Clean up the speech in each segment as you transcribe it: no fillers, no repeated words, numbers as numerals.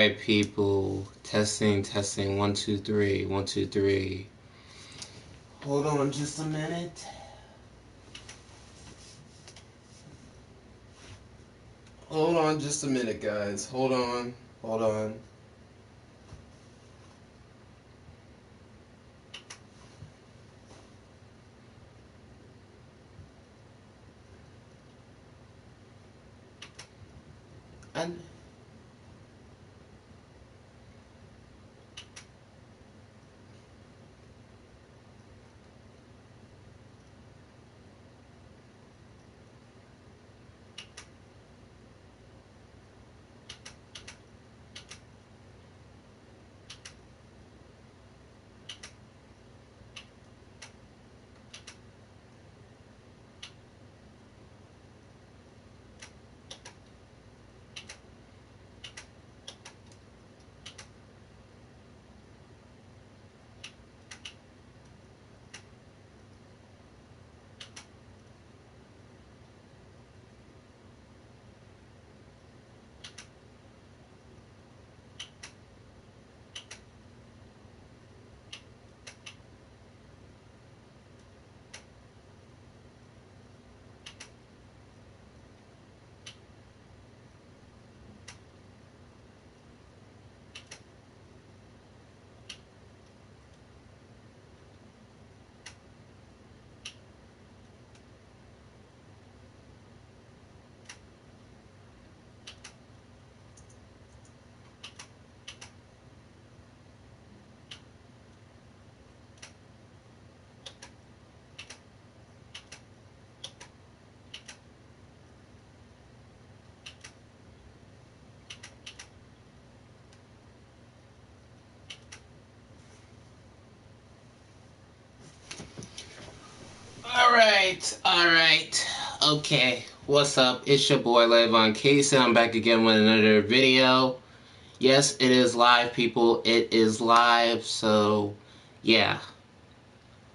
Alright, people, testing, 1 2 3, 1 2 3. Hold on just a minute. Hold on just a minute, guys. Hold on. And Alright. Okay, what's up? It's your boy lavoncason. I'm back again with another video. Yes, it is live, people. It is live, so yeah.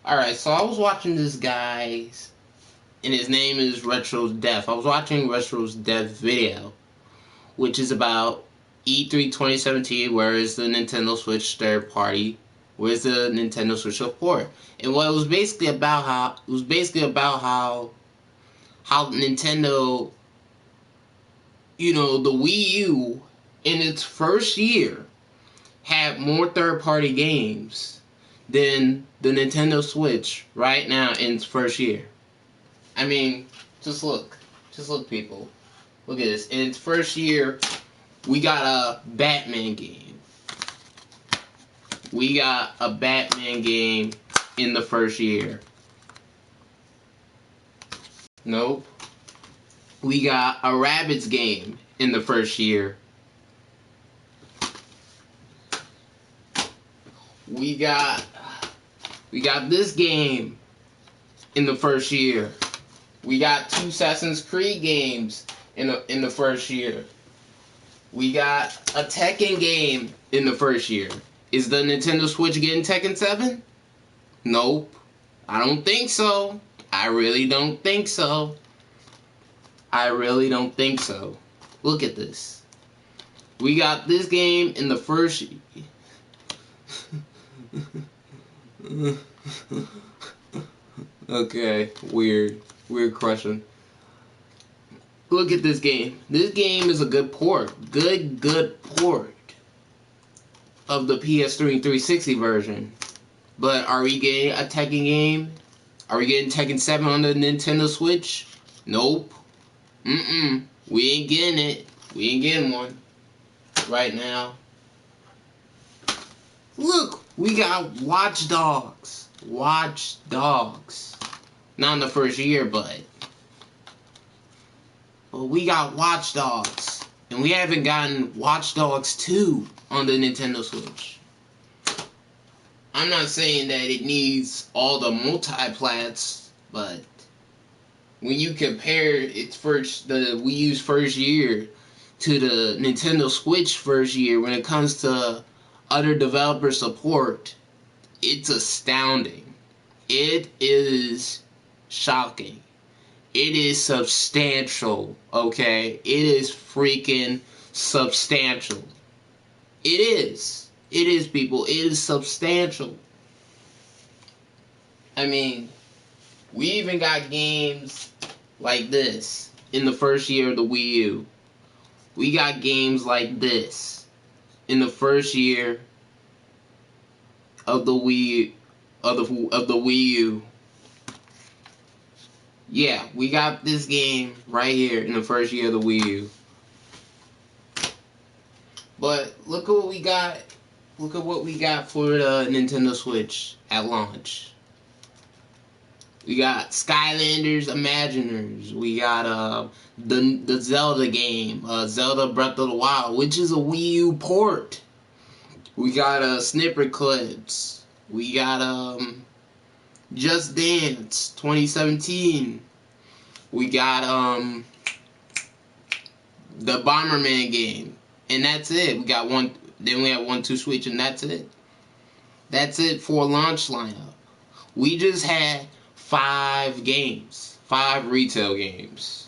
Alright, so I was watching this guy, and his name is Retro's Death. I was watching Retro's Death video, which is about E3 2017, where is the Nintendo Switch third party, where's the Nintendo Switch support. And what it was basically about how Nintendo, the Wii U in its first year had more third party games than the Nintendo Switch right now in its first year. I mean, just look, people. Look at this. In its first year, we got a Batman game. We got a Batman game in the first year. Nope. We got a Rabbids game in the first year. We got this game in the first year. We got 2 Assassin's Creed games in the first year. We got a Tekken game in the first year. Is the Nintendo Switch getting Tekken 7? Nope. I don't think so. I really don't think so. Look at this. We got this game in the first... Okay, weird question. Look at this game. This game is a good port. Good port of the PS3 and 360 version. But are we getting a Tekken game? Are we getting Tekken 7 on the Nintendo Switch? Nope. We ain't getting it. We ain't getting one right now. Look, we got Watch Dogs. Not in the first year, but we got Watch Dogs. And we haven't gotten Watch Dogs 2 on the Nintendo Switch. I'm not saying that it needs all the multiplats, but when you compare the Wii U's first year to the Nintendo Switch first year, when it comes to other developer support, it's astounding. It is shocking. It is substantial, okay? It is freaking substantial. It is. It is, people. It is substantial. I mean, we even got games like this in the first year of the Wii U. We got games like this in the first year of the Wii U. Yeah, we got this game right here in the first year of the Wii U. But look at what we got. Look at what we got for the Nintendo Switch at launch. We got Skylanders Imaginers. We got the Zelda game, Zelda Breath of the Wild, which is a Wii U port. We got Snipper Clips. We got Just Dance 2017. We got the Bomberman game. And that's it. We got one. Then we have 1-2 Switch, and that's it. That's it for launch lineup. We just had 5 games, 5 retail games.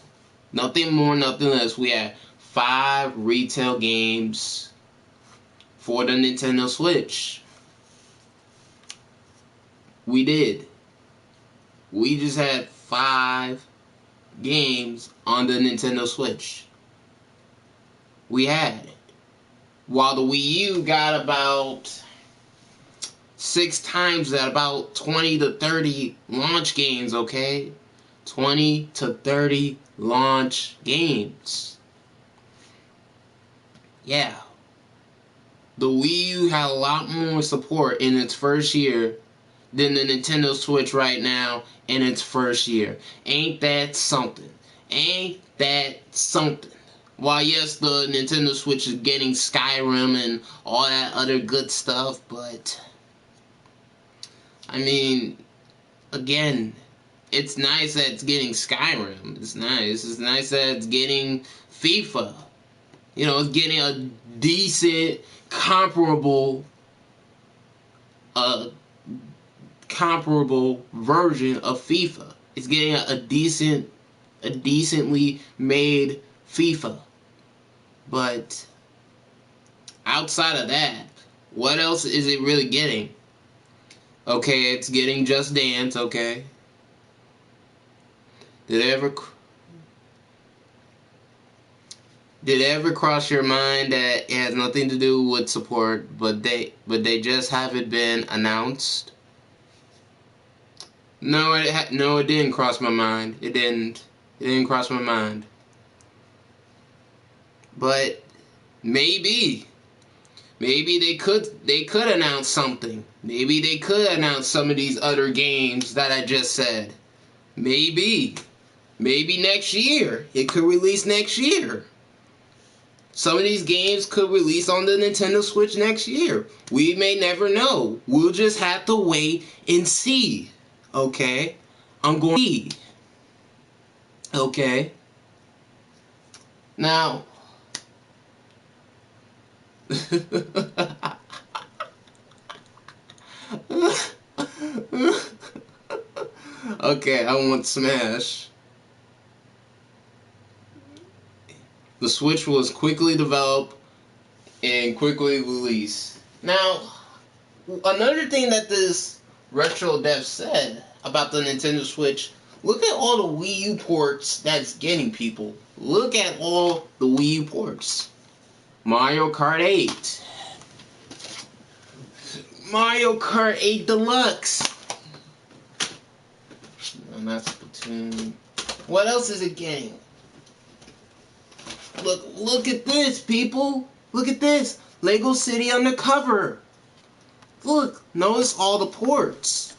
Nothing more, nothing less. We had 5 retail games for the Nintendo Switch. We did. We just had 5 games on the Nintendo Switch. We had it. While the Wii U got about 6 times that, about 20 to 30 launch games, okay? 20 to 30 launch games. Yeah. The Wii U had a lot more support in its first year than the Nintendo Switch right now in its first year. Ain't that something? Ain't that something? While yes, the Nintendo Switch is getting Skyrim and all that other good stuff, but I mean, again, it's nice that it's getting Skyrim. It's nice. It's nice that it's getting FIFA. You know, it's getting a decent, comparable version of FIFA. It's getting a decently made FIFA. But outside of that, what else is it really getting? Okay, it's getting Just Dance, okay. Did it ever cross your mind that it has nothing to do with support, but they just haven't been announced? No, it didn't cross my mind. It didn't cross my mind. But maybe they could announce something. Maybe they could announce some of these other games that I just said. Maybe next year. It could release next year. Some of these games could release on the Nintendo Switch next year. We may never know. We'll just have to wait and see. Okay? I'm going to see. Okay? Now, okay, I want Smash. The Switch was quickly developed and quickly released. Now, another thing that this retro dev said about the Nintendo Switch, look at all the Wii U ports that's getting people. Look at all the Wii U ports. Mario Kart 8. Mario Kart 8 Deluxe. And that's Splatoon. What else is it getting? Look at this, people. Look at this. Lego City Undercover. Look, notice all the ports.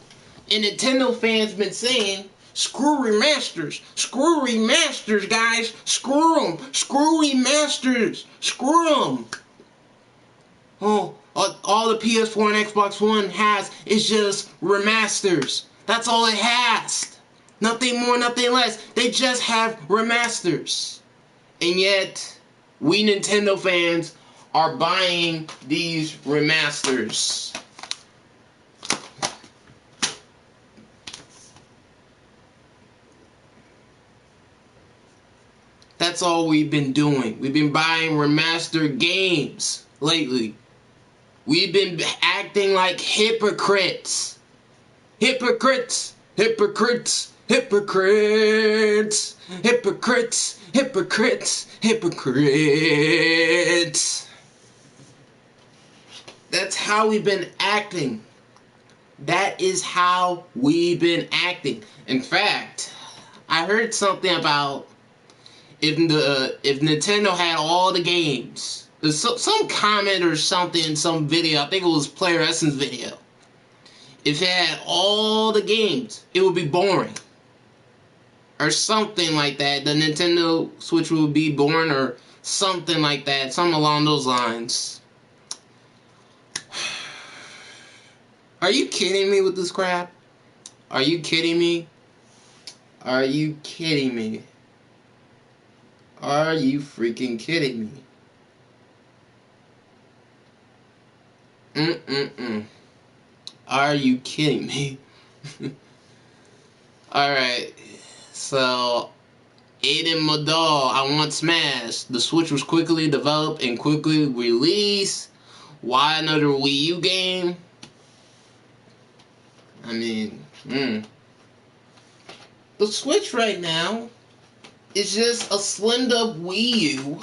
And Nintendo fans been saying, screw remasters. Screw remasters, guys. Screw them. Screw remasters. Screw them. Oh, all the PS4 and Xbox One has is just remasters. That's all it has. Nothing more, nothing less. They just have remasters. And yet, we Nintendo fans are buying these remasters. That's all we've been doing. We've been buying remastered games lately. We've been acting like hypocrites. Hypocrites. Hypocrites. Hypocrites. Hypocrites. Hypocrites. Hypocrites. That's how we've been acting. That is how we've been acting. In fact, I heard something about if Nintendo had all the games. There's some comment or something in some video. I think it was Player Essence video. If it had all the games, it would be boring. Or something like that. The Nintendo Switch would be boring or something like that. Something along those lines. Are you kidding me with this crap? Are you kidding me? Are you kidding me? Are you freaking kidding me? Are you kidding me? Alright, so Aiden Madal, I want Smash. The Switch was quickly developed and quickly released. Why another Wii U game? I mean, the Switch right now is just a slimmed up Wii U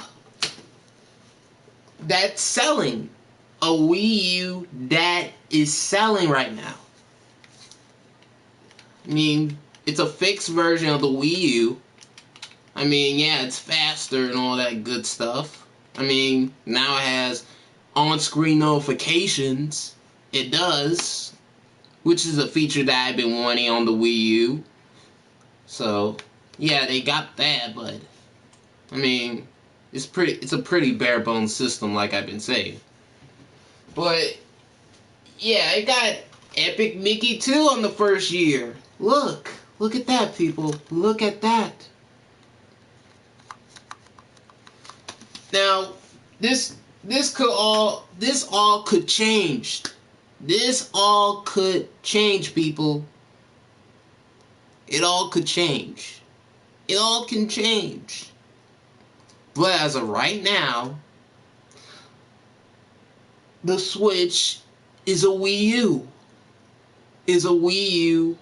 that's selling. A Wii U that is selling right now. I mean, it's a fixed version of the Wii U. I mean, yeah, it's faster and all that good stuff. I mean, now it has on-screen notifications. It does. Which is a feature that I've been wanting on the Wii U. So, yeah, they got that, but I mean, it's a pretty bare bones system, like I've been saying. But yeah, it got Epic Mickey 2 on the first year. Look at that, people. Look at that. Now, this all could change. This all could change, people. It all could change. It all can change. But as of right now, the Switch is a Wii U. Is a Wii U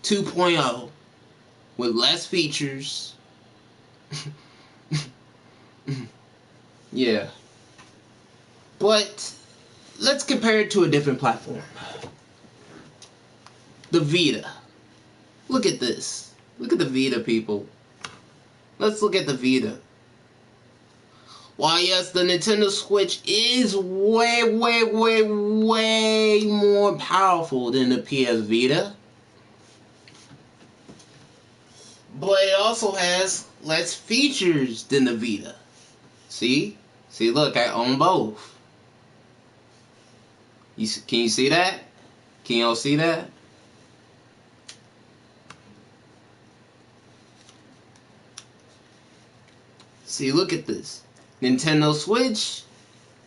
2.0 with less features. Yeah. But let's compare it to a different platform. The Vita. Look at this. Look at the Vita, people. Let's look at the Vita. While yes, the Nintendo Switch is way more powerful than the PS Vita, but it also has less features than the Vita. See, look, I own both. Can you see that? Can y'all see that? See, look at this. Nintendo Switch,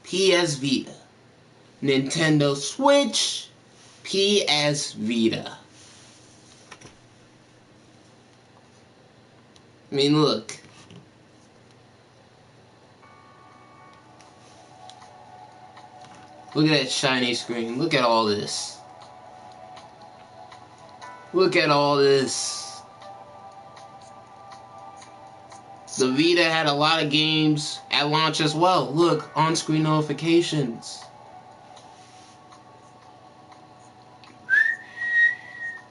PS Vita. Nintendo Switch, PS Vita. I mean, look. Look at that shiny screen. Look at all this. Look at all this. The Vita had a lot of games at launch as well. Look, on-screen notifications.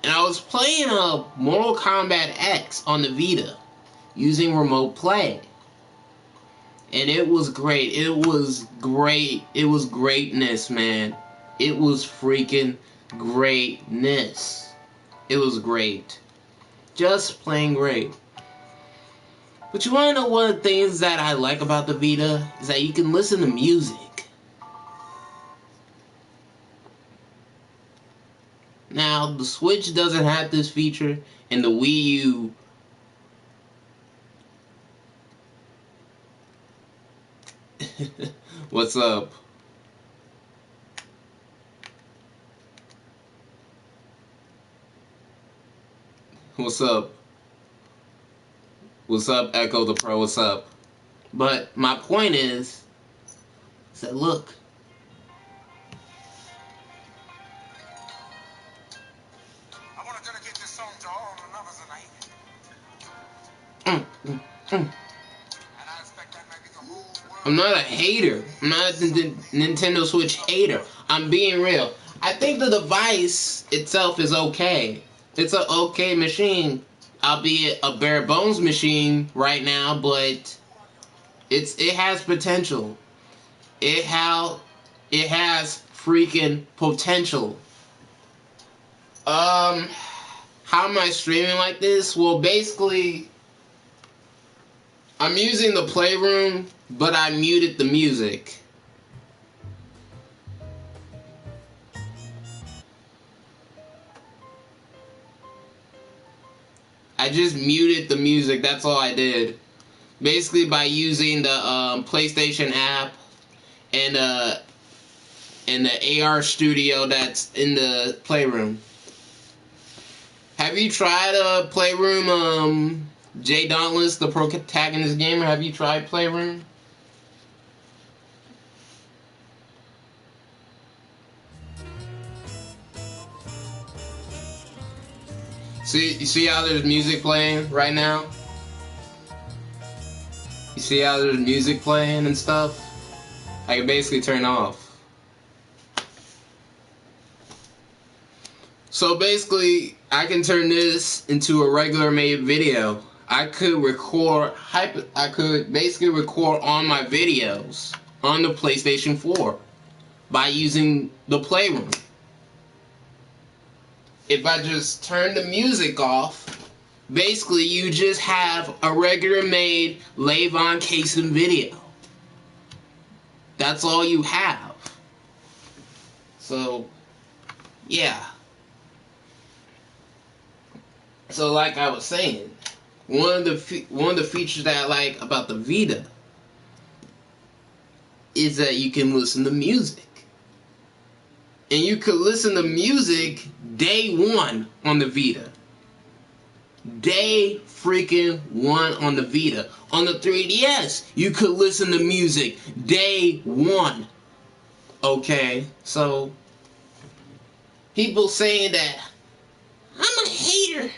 And I was playing Mortal Kombat X on the Vita using Remote Play. And it was great. It was great. It was greatness, man. It was freaking greatness. It was great. Just plain great. But you want to know one of the things that I like about the Vita? Is that you can listen to music. Now, the Switch doesn't have this feature, and the Wii U... What's up? What's up? What's up, Echo the Pro? What's up? But my point is that look, I'm not a hater. I'm not a Nintendo Switch hater. I'm being real. I think the device itself is okay. It's an okay machine, albeit a bare bones machine right now, but it has potential. It has freaking potential. How am I streaming like this? Well, basically, I'm using the Playroom, but I muted the music. I just muted the music, that's all I did. Basically by using the PlayStation app and the AR Studio that's in the Playroom. Have you tried Playroom, Jay Dauntless, the protagonist gamer? Have you tried Playroom? You see how there's music playing right now? You see how there's music playing and stuff? I can basically turn off. So basically, I can turn this into a regular made video. I could basically record all my videos on the PlayStation 4 by using the Playroom. If I just turn the music off, basically you just have a regular made lavoncason video. That's all you have. So, yeah. So like I was saying, one of the features that I like about the Vita is that you can listen to music. And you could listen to music day one on the Vita. Day freaking one on the Vita. On the 3DS, you could listen to music day one. Okay, so people saying that I'm a hater.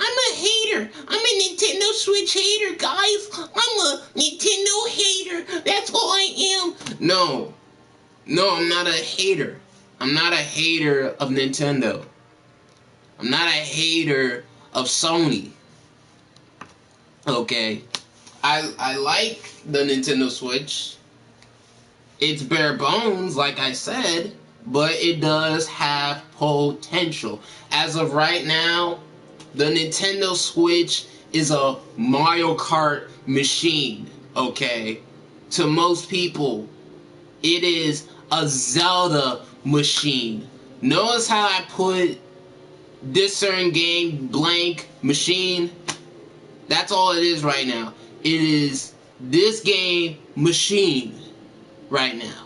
I'm a hater. I'm a Nintendo Switch hater, guys. I'm a Nintendo hater. That's all I am. No, I'm not a hater. I'm not a hater of Nintendo. I'm not a hater of Sony. Okay. I like the Nintendo Switch. It's bare bones, like I said, but it does have potential. As of right now, the Nintendo Switch is a Mario Kart machine, okay? To most people, it is a Zelda machine. Notice how I put this certain game blank machine? That's all it is right now. It is this game machine right now.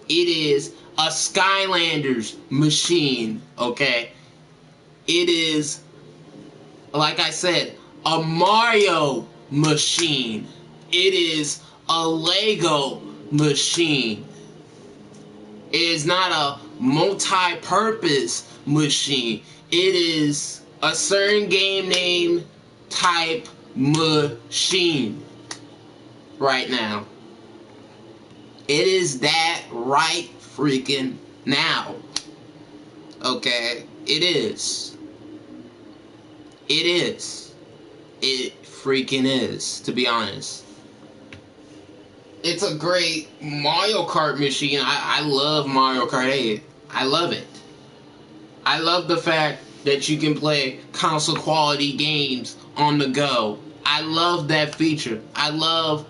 It is a Skylanders machine, okay? It is, like I said, a Mario machine. It is a Lego machine. It is not a multi-purpose machine. It is a certain game name type machine right now. It is that right freaking now. Okay? It is. It is. It freaking is, to be honest. It's a great Mario Kart machine. I love Mario Kart 8. I love it. I love the fact that you can play console quality games on the go. I love that feature. I love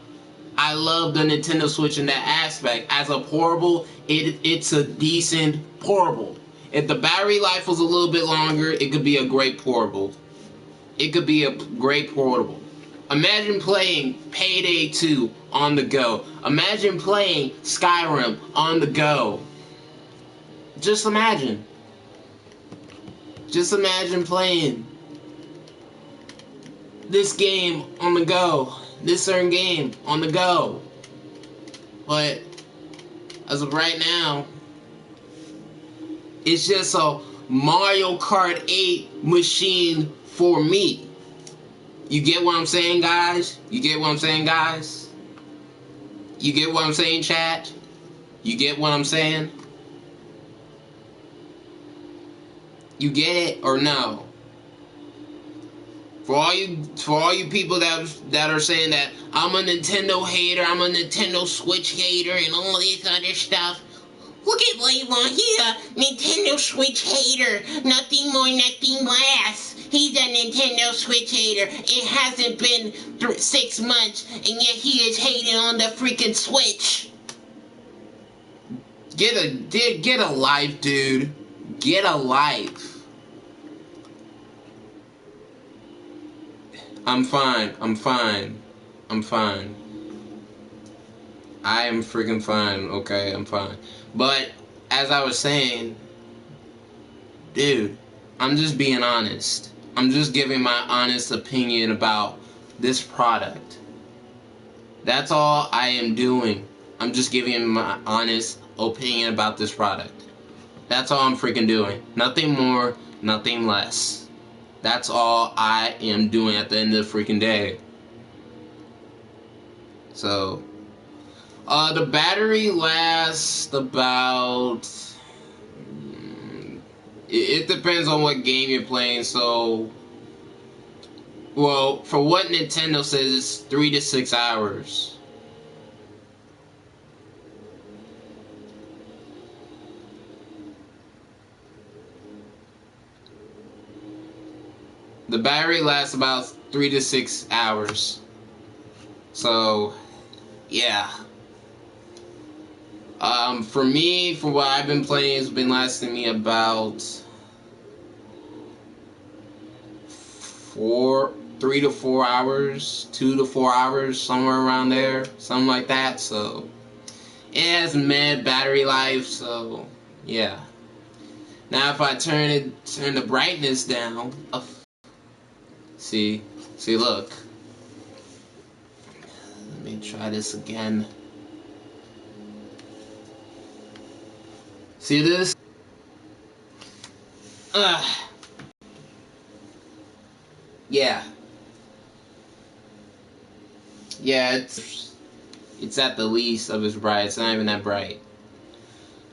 the Nintendo Switch in that aspect. As a portable, it's a decent portable. If the battery life was a little bit longer, it could be a great portable. It could be a great portable. Imagine playing Payday 2 on the go. Imagine playing Skyrim on the go. Just imagine. Just imagine playing this game on the go. This certain game on the go. But as of right now, it's just a Mario Kart 8 machine for me. You get what I'm saying, guys? You get what I'm saying, guys? You get what I'm saying, chat? You get what I'm saying? You get it or no? For all you people that are saying that I'm a Nintendo hater, I'm a Nintendo Switch hater, and all this other stuff. Look at Lavon, he's a Nintendo Switch hater. Nothing more, nothing less. He's a Nintendo Switch hater. It hasn't been 6 months, and yet he is hating on the freaking Switch. Get a life, dude. Get a life. I'm fine. I'm fine. I'm fine. I am freaking fine, okay? I'm fine. But, as I was saying, dude, I'm just being honest. I'm just giving my honest opinion about this product. That's all I am doing. I'm just giving my honest opinion about this product. That's all I'm freaking doing. Nothing more, nothing less. That's all I am doing at the end of the freaking day. So, the battery lasts about... It depends on what game you're playing, so... Well, for what Nintendo says, it's 3 to 6 hours. The battery lasts about 3 to 6 hours. So, yeah. For me, for what I've been playing, it's been lasting me about 3 to 4 hours, 2 to 4 hours, somewhere around there, something like that. So, it has mad battery life. So, yeah. Now, if I turn the brightness down, see, look. Let me try this again. See this? Yeah. Yeah, it's at the least of its bright. It's not even that bright.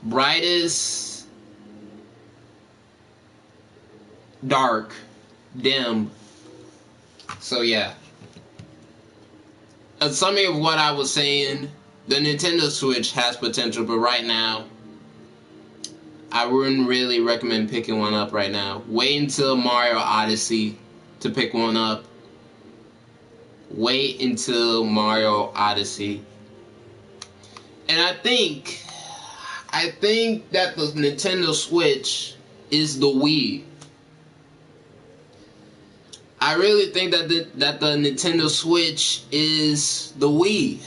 Brightest, dark, dim. So yeah. A summary of what I was saying, the Nintendo Switch has potential, but right now, I wouldn't really recommend picking one up right now. Wait until Mario Odyssey to pick one up. Wait until Mario Odyssey. And I think that the Nintendo Switch is the Wii. I really think that the Nintendo Switch is the Wii.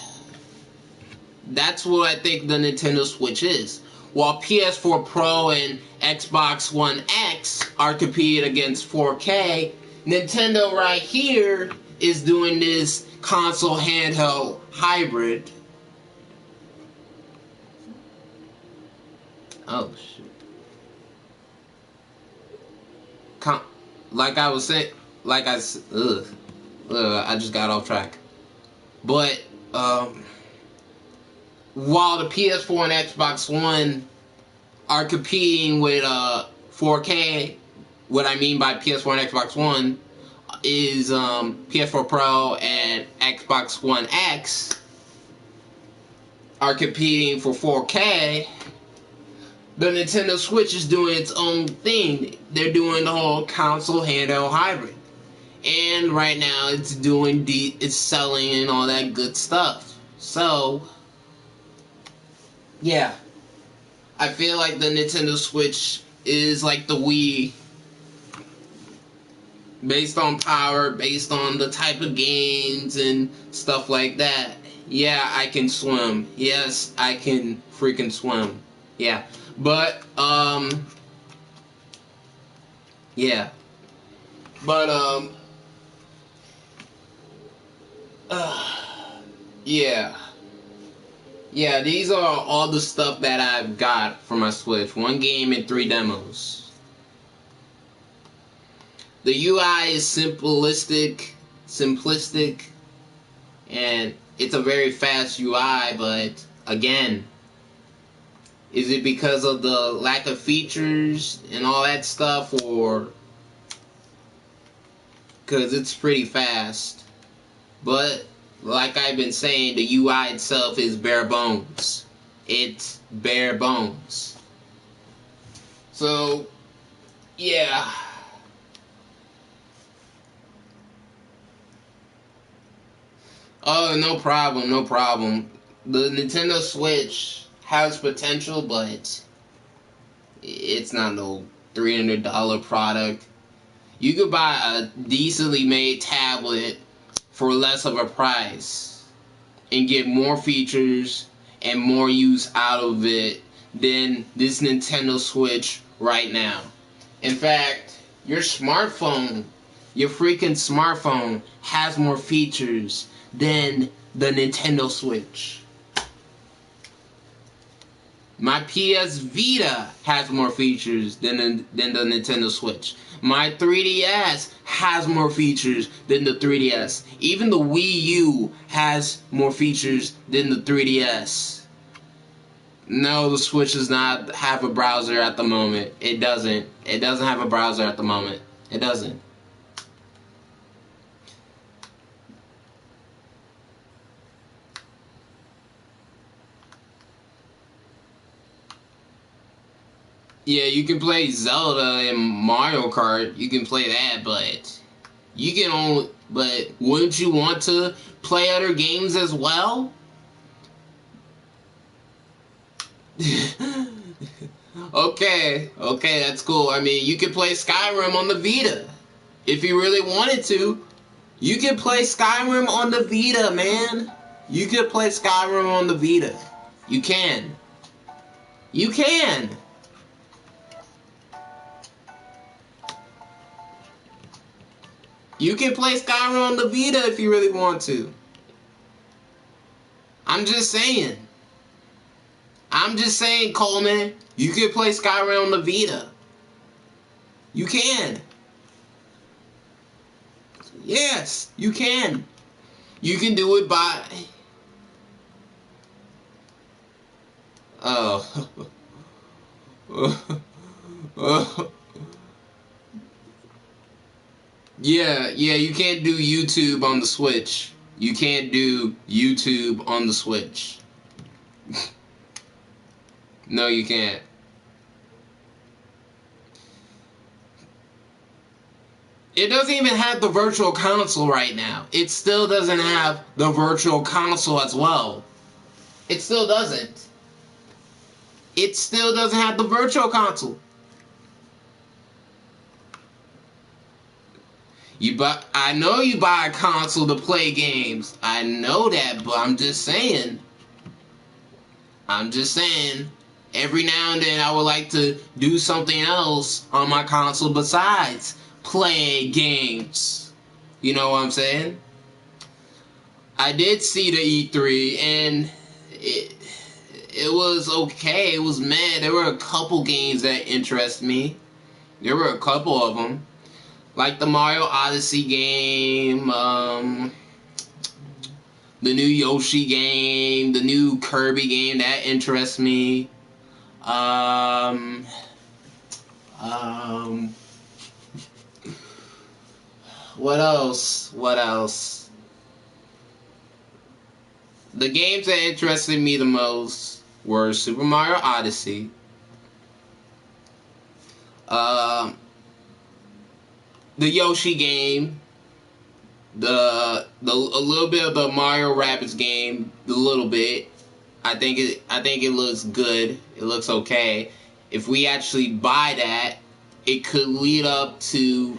That's what I think the Nintendo Switch is. While PS4 Pro and Xbox One X are competing against 4K, Nintendo right here is doing this console handheld hybrid. Oh shit. Like I was saying, I just got off track. But while the PS4 and Xbox One are competing with 4K, what I mean by PS4 and Xbox One is PS4 Pro and Xbox One X are competing for 4K. The Nintendo Switch is doing its own thing. They're doing the whole console handheld hybrid. And right now it's selling and all that good stuff. So, yeah. I feel like the Nintendo Switch is like the Wii. Based on power, based on the type of games and stuff like that. Yeah, I can swim. Yes, I can freaking swim. Yeah. But, yeah. But, yeah. Yeah, these are all the stuff that I've got for my Switch. 1 game and 3 demos. the UI is simplistic, and it's a very fast UI, but again, is it because of the lack of features and all that stuff, or because it's pretty fast? But like I've been saying, the UI itself is bare bones. It's bare bones. So, yeah. Oh, no problem, no problem. The Nintendo Switch has potential, but it's not no $300 product. You could buy a decently made tablet for less of a price and get more features and more use out of it than this Nintendo Switch right now. In fact, your freaking smartphone has more features than the Nintendo Switch. My PS Vita has more features than the Nintendo Switch. My 3DS has more features than the 3DS. Even the Wii U has more features than the 3DS. No, the Switch does not have a browser at the moment. It doesn't. It doesn't have a browser at the moment. It doesn't. Yeah, you can play Zelda and Mario Kart. You can play that, but you can only. But wouldn't you want to play other games as well? Okay, that's cool. I mean, you could play Skyrim on the Vita if you really wanted to. You can play Skyrim on the Vita, man. You could play Skyrim on the Vita. You can. You can. You can play Skyrim on the Vita if you really want to. I'm just saying. Coleman. You can play Skyrim on the Vita. You can. Yes, you can. You can do it by... Oh. Yeah, you can't do YouTube on the Switch. You can't do YouTube on the Switch. No, you can't. It doesn't even have the virtual console right now. It still doesn't have the virtual console as well. It still doesn't. It still doesn't have the virtual console. I know you buy a console to play games. I know that, but I'm just saying. Every now and then I would like to do something else on my console besides play games. You know what I'm saying? I did see the E3 and it was okay. It was meh. There were a couple games that interest me. There were a couple of them. Like the Mario Odyssey game, the new Yoshi game, the new Kirby game, that interests me. What else? The games that interested me the most were Super Mario Odyssey, the Yoshi game, a little bit of the Mario Rabbids game, a little bit. I think it looks good. It looks okay. If we actually buy that, it could lead up to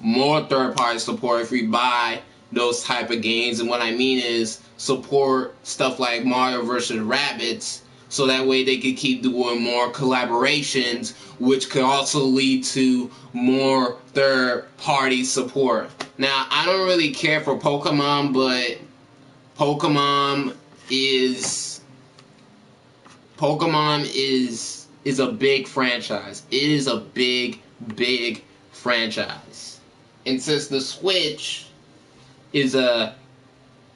more third-party support if we buy those type of games. And what I mean is support stuff like Mario vs. Rabbids, so that way they could keep doing more collaborations, which could also lead to more third-party support. Now, I don't really care for Pokemon, but Pokemon is a big franchise. It is a big franchise. And since the Switch is a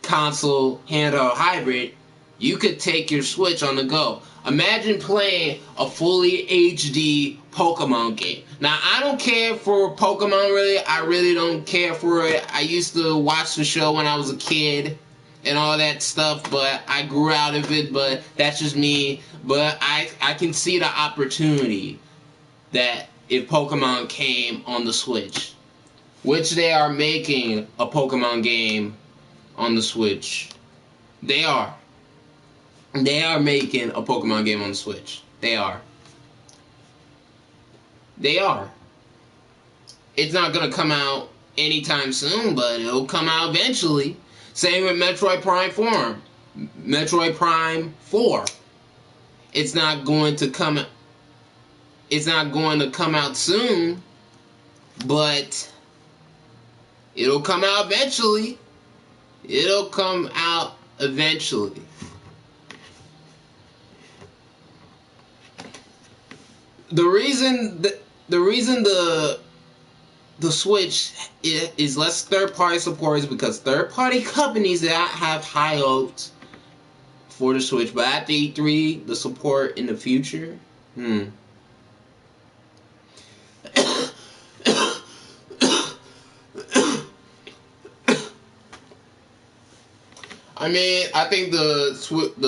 console handheld hybrid, you could take your Switch on the go. Imagine playing a fully HD Pokemon game. Now, I don't care for Pokemon, really. I really don't care for it. I used to watch the show when I was a kid and all that stuff, but I grew out of it, but that's just me. But I can see the opportunity that if Pokemon came on the Switch, which they are making a Pokemon game on the Switch. They are. They are making a Pokemon game on the Switch. They are. They are. It's not going to come out anytime soon, but it'll come out eventually. Same with Metroid Prime 4. Metroid Prime 4. It's not going to come out soon, but it'll come out eventually. It'll come out eventually. The reason the Switch is less third-party support is because third-party companies that have high hopes for the Switch, but after E3, the support in the future, I mean, I think the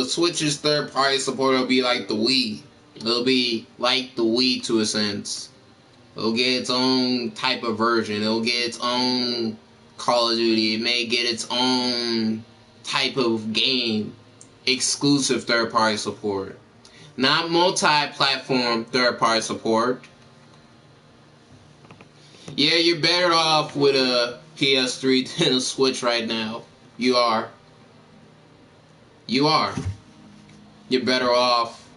Switch's third-party support will be like the Wii. It'll be like the Wii to a sense. It'll get its own type of version. It'll get its own Call of Duty. It may get its own type of game. Exclusive third-party support. Not multi-platform third-party support. Yeah, you're better off with a PS3 than a Switch right now. You are. You are. You're better off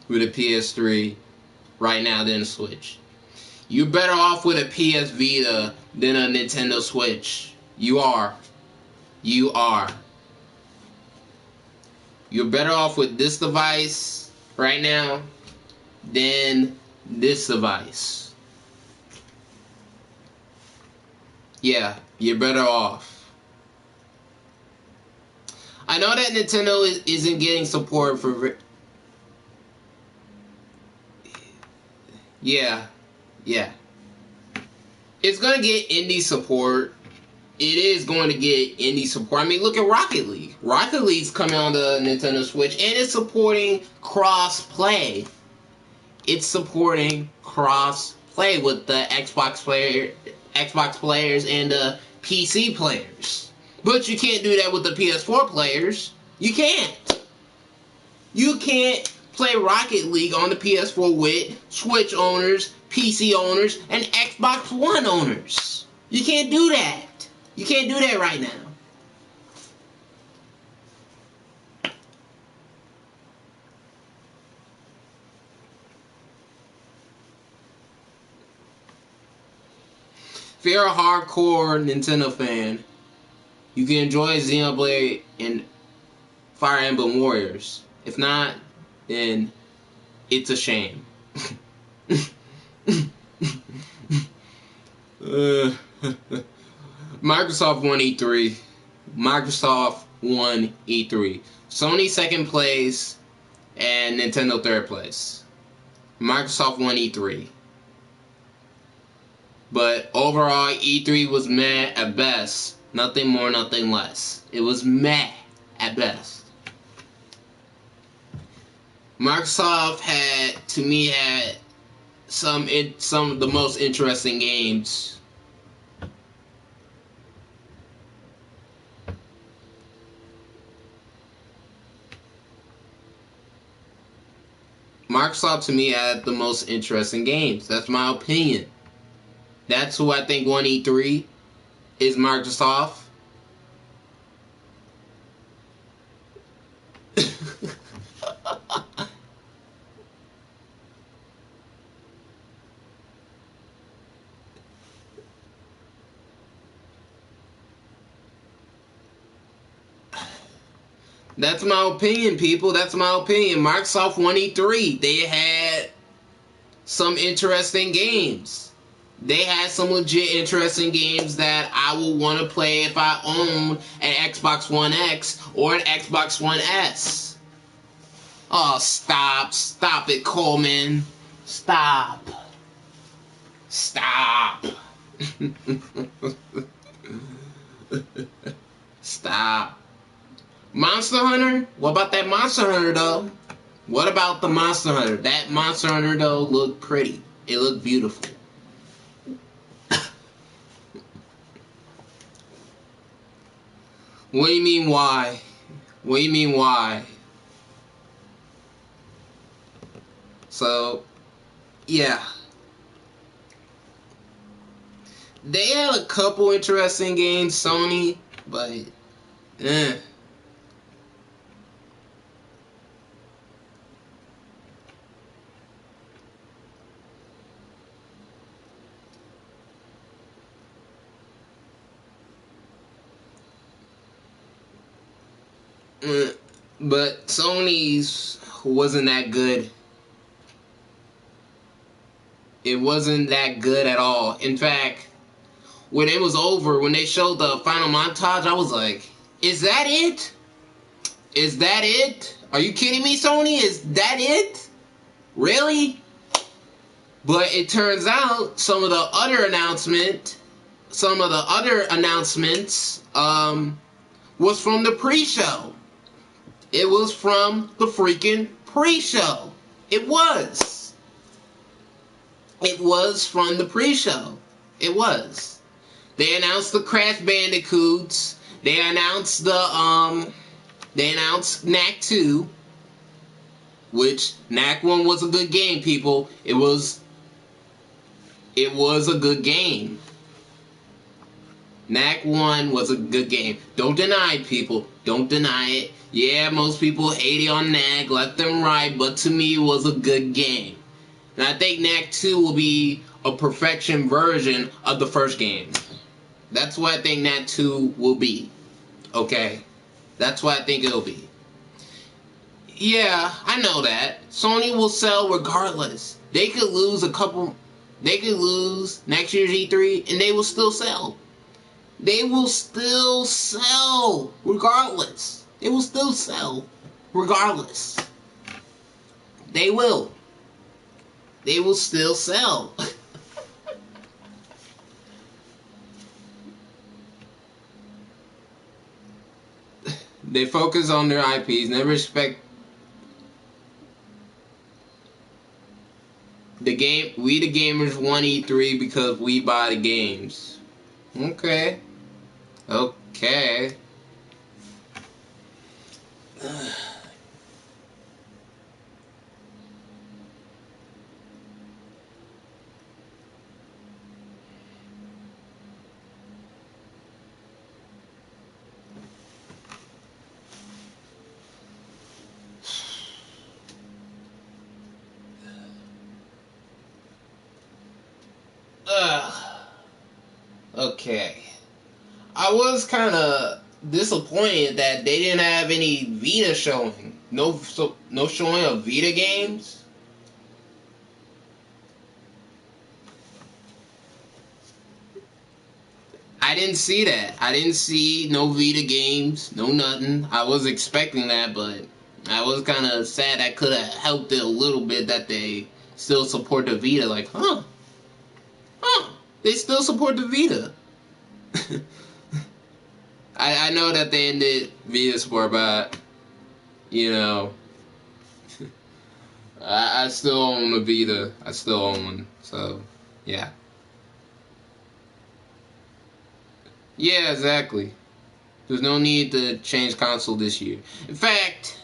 with a PS3 right now than a Switch. You're better off with a PS Vita than a Nintendo Switch. You are. You are. You're better off with this device right now than this device. Yeah, you're better off. I know that Nintendo isn't getting support for... Yeah. It's going to get indie support. It is going to get indie support. I mean, look at Rocket League. Rocket League's coming on the Nintendo Switch, and it's supporting cross-play. It's supporting cross-play with the Xbox players and the PC players. But you can't do that with the PS4 players. You can't. You can't play Rocket League on the PS4 with Switch owners, PC owners, and Xbox One owners. You can't do that. You can't do that right now. If you're a hardcore Nintendo fan, you can enjoy Xenoblade and Fire Emblem Warriors. If not, then it's a shame. Microsoft won E3. Microsoft won E3. Sony second place and Nintendo third place. Microsoft won E3. But overall, E3 was meh at best. Nothing more, nothing less. It was meh at best. Microsoft had some of the most interesting games. Microsoft to me had the most interesting games. That's my opinion. That's who I think won E3 is Microsoft. That's my opinion, people. That's my opinion. Microsoft won E3. They had some interesting games. They had some legit interesting games that I will want to play if I own an Xbox One X or an Xbox One S. Oh, stop. Stop it, Coleman. Stop. Stop. Stop. Monster Hunter? What about that Monster Hunter, though? What about the Monster Hunter? That Monster Hunter, though, looked pretty. It looked beautiful. What do you mean, why? What do you mean, why? So, yeah. They had a couple interesting games, Sony, but, But Sony's wasn't that good. It wasn't that good at all. In fact, when it was over, when they showed the final montage, I was like, is that it? Is that it? Are you kidding me, Sony? Is that it? Really? But it turns out some of the other announcements was from the pre-show. It was from the freaking pre-show. It was. It was from the pre-show. It was. They announced the Crash Bandicoots. They announced Knack 2, which Knack 1 was a good game, people. It was a good game. Knack 1 was a good game. Don't deny it, people. Don't deny it. Yeah, most people hate it on Knack, left and right, but to me it was a good game. And I think Knack 2 will be a perfection version of the first game. That's what I think Knack 2 will be. Okay? That's what I think it'll be. Yeah, I know that. Sony will sell regardless. They could lose next year's E3 and they will still sell. They will still sell regardless. They will still sell regardless. They will. They will still sell. They focus on their IPs, never expect the game. We the gamers want E3 because we buy the games. Okay. Okay. Okay. I was kind of disappointed that they didn't have any Vita showing. No showing of Vita games. I didn't see that. I didn't see no Vita games, no nothing. I was expecting that, but I was kind of sad. That could have helped it a little bit that they still support the Vita. Like, they still support the Vita. I know that they ended Vita support, but, you know, I still own the Vita. I still own one, so, yeah. Yeah, exactly. There's no need to change console this year. In fact,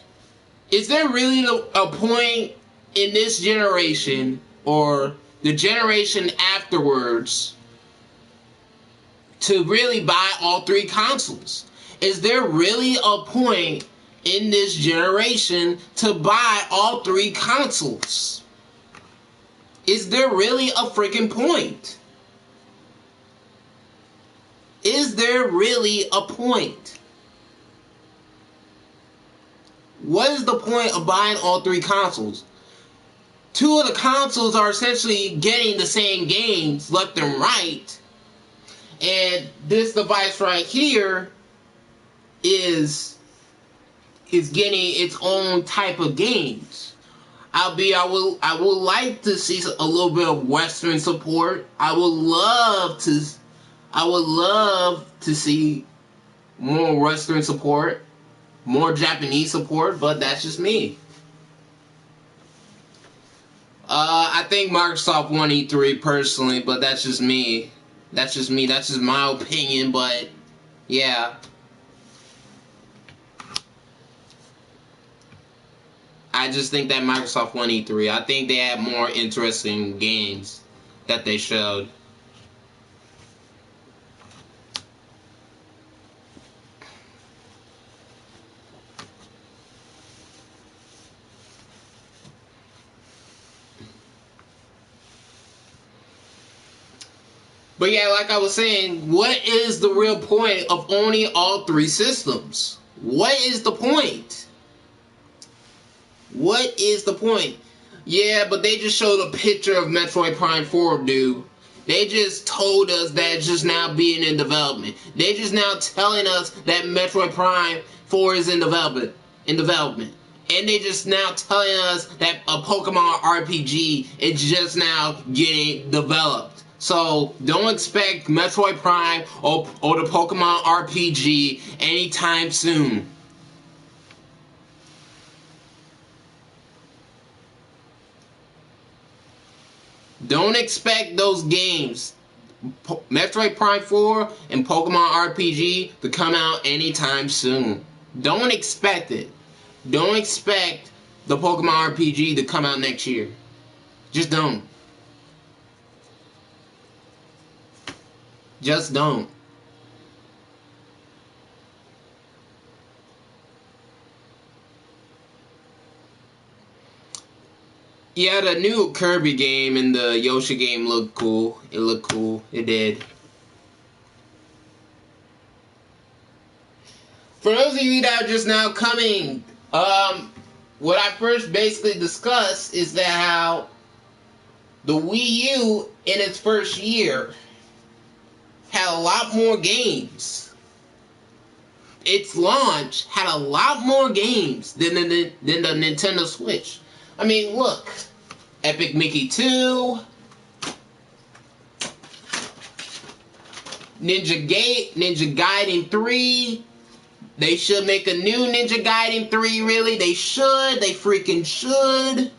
is there really a point in this generation, or the generation afterwards, to really buy all three consoles? Is there really a point in this generation to buy all three consoles? Is there really a freaking point? Is there really a point? What is the point of buying all three consoles? two of the consoles are essentially getting the same games left and right, and this device right here is getting its own type of games. I would like to see a little bit of Western support. I would love to see more Western support, more Japanese support, but that's just me. I think Microsoft won E3 personally, but that's just me. That's just me. That's just my opinion, but yeah. I just think that Microsoft won E3. I think they had more interesting games that they showed. But yeah, like I was saying, what is the real point of owning all three systems? What is the point? What is the point? Yeah, but they just showed a picture of Metroid Prime 4, dude. They just told us that it's just now being in development. They just now telling us that Metroid Prime 4 is in development. And they just now telling us that a Pokemon RPG is just now getting developed. So don't expect Metroid Prime or the Pokemon RPG anytime soon. Don't expect those games, Metroid Prime 4 and Pokemon RPG, to come out anytime soon. Don't expect it. Don't expect the Pokemon RPG to come out next year. Just don't. Just don't. Yeah, the new Kirby game and the Yoshi game looked cool. It looked cool. It did. For those of you that are just now coming, what I first basically discussed is that how the Wii U in its first year had a lot more games. Its launch had a lot more games than the Nintendo Switch. I mean, look, Epic Mickey 2, Ninja Gaiden 3. They should make a new Ninja Gaiden 3, really. They should. They freaking should.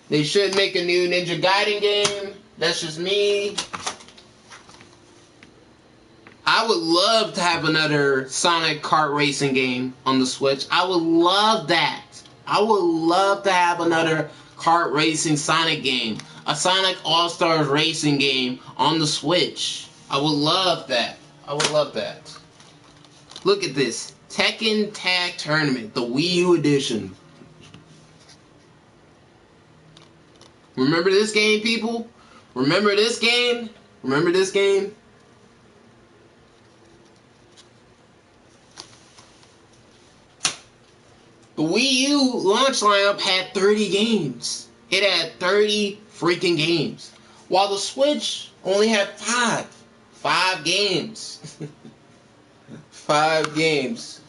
They should make a new Ninja Gaiden game. That's just me. I would love to have another Sonic kart racing game on the Switch. I would love that. I would love to have another kart racing Sonic game. A Sonic All-Stars racing game on the Switch. I would love that. I would love that. Look at this. Tekken Tag Tournament. The Wii U edition. Remember this game, people? Remember this game? Remember this game? The Wii U launch lineup had 30 games. It had 30 freaking games. While the Switch only had 5. 5 games. 5 games.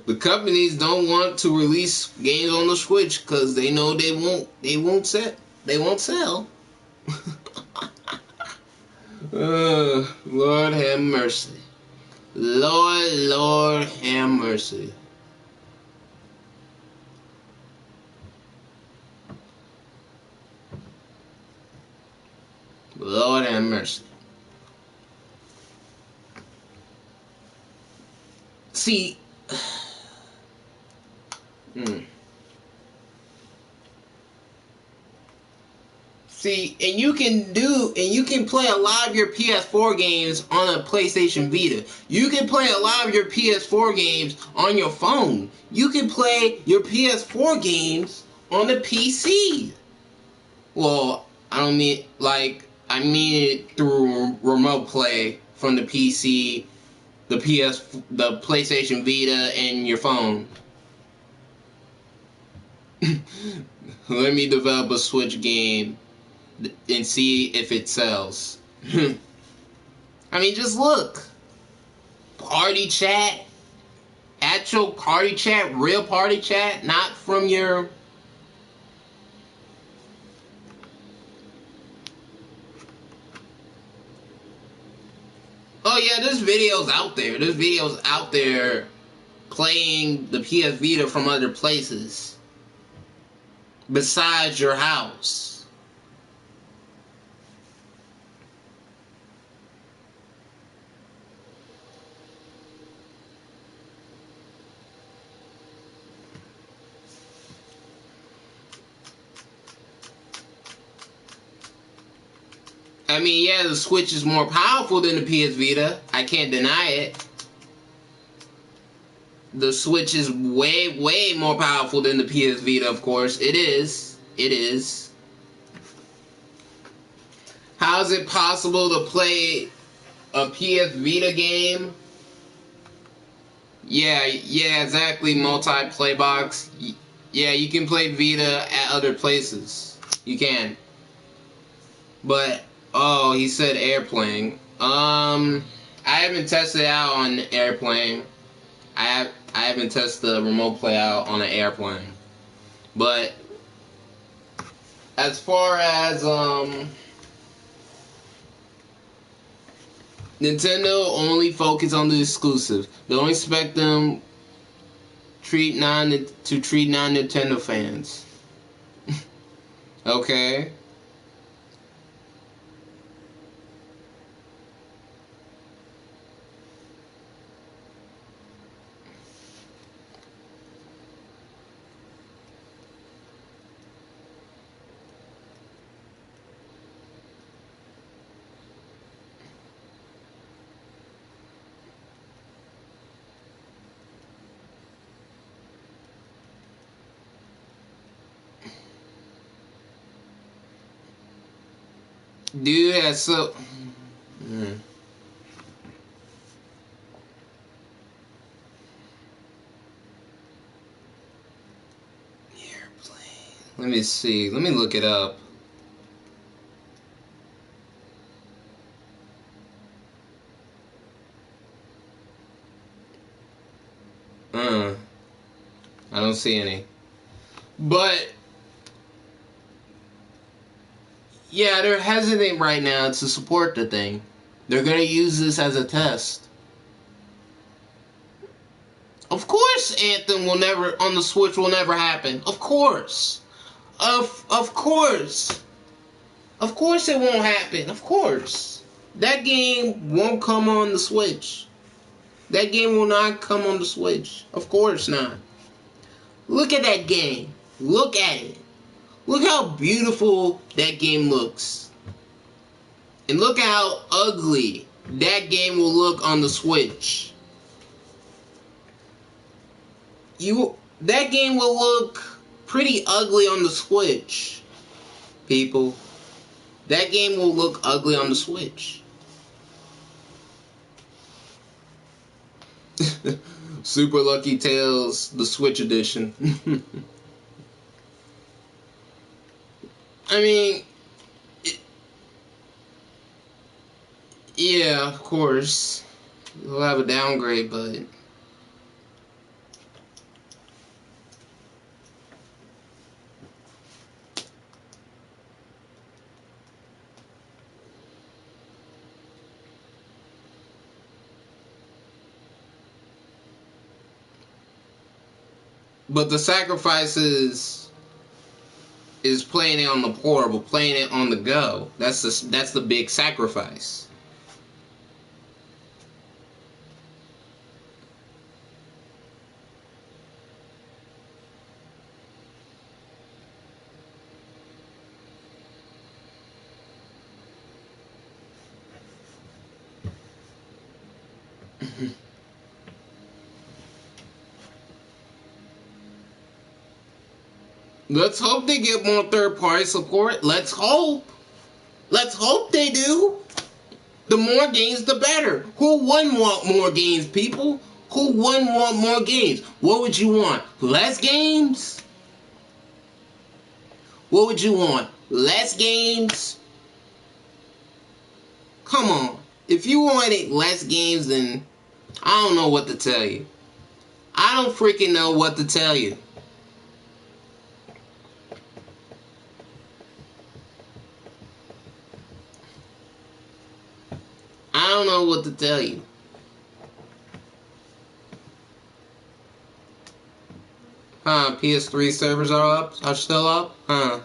The companies don't want to release games on the Switch because they know they won't sell. Lord have mercy. Lord have mercy. Lord have mercy. See, See, and you can play a lot of your PS4 games on a PlayStation Vita. You can play a lot of your PS4 games on your phone. You can play your PS4 games on the PC. Well, I mean it through remote play from the PC, the PlayStation Vita, and your phone. Let me develop a Switch game and see if it sells. I mean, just look. Party chat. Actual party chat. Real party chat. Not from your... Oh yeah, there's videos out there. There's videos out there playing the PS Vita from other places besides your house. I mean, yeah, the Switch is more powerful than the PS Vita. I can't deny it. The Switch is way, way more powerful than the PS Vita, of course. It is. It is. How is it possible to play a PS Vita game? Yeah, exactly, multi-play box. Yeah, you can play Vita at other places. You can. But, oh, he said airplane. I haven't tested it out on airplane. I haven't tested the remote play out on an airplane. But as far as Nintendo only focus on the exclusive. They don't expect them treat non-Nintendo fans. Okay. Dude, that's so... Airplane. Let me see. Let me look it up. I don't see any. But... yeah, they're hesitant right now to support the thing. They're going to use this as a test. Of course Anthem will never, on the Switch, will never happen. Of course. Of course. Of course it won't happen. Of course. That game won't come on the Switch. That game will not come on the Switch. Of course not. Look at that game. Look at it. Look how beautiful that game looks. And look how ugly that game will look on the Switch. That game will look pretty ugly on the Switch, people. That game will look ugly on the Switch. Super Lucky Tales, the Switch edition. I mean, yeah, of course. We'll have a downgrade, but... but the sacrifice is playing it on the portable, playing it on the go. That's the big sacrifice. Let's hope they get more third-party support. Let's hope. Let's hope they do. The more games, the better. Who wouldn't want more games, people? Who wouldn't want more games? What would you want? Less games? What would you want? Less games? Come on. If you wanted less games, then I don't know what to tell you. I don't freaking know what to tell you. I don't know what to tell you. Huh, PS3 servers are still up? Huh.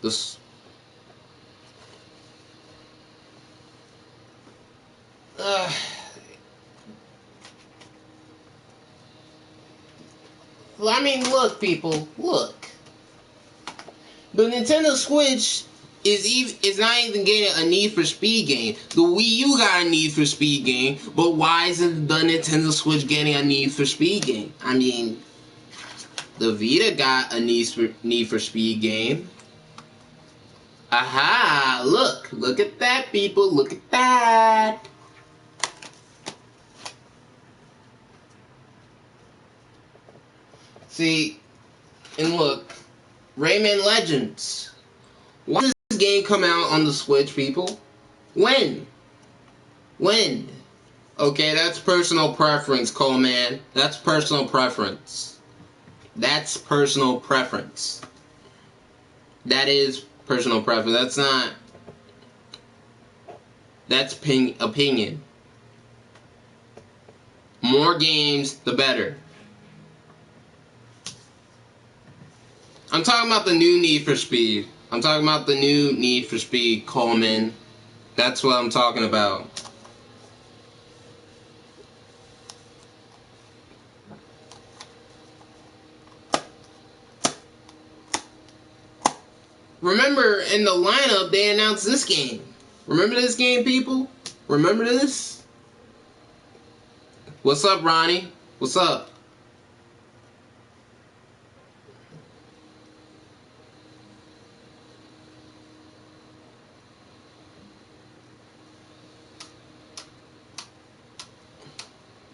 This. I mean, look, people, look. The Nintendo Switch is not even getting a Need for Speed game. The Wii U got a Need for Speed game, but why isn't the Nintendo Switch getting a Need for Speed game? I mean, the Vita got a Need for Speed game. Aha! Look at that, people. Look at that. See, and look, Rayman Legends. Why does this game come out on the Switch, people? When? Okay, that's personal preference, Coleman. That's personal preference. That's personal preference. That is personal preference. That's not... That's opinion. More games, the better. I'm talking about the new Need for Speed. I'm talking about the new Need for Speed, Coleman. That's what I'm talking about. Remember, in the lineup, they announced this game. Remember this game, people? Remember this? What's up, Ronnie? What's up?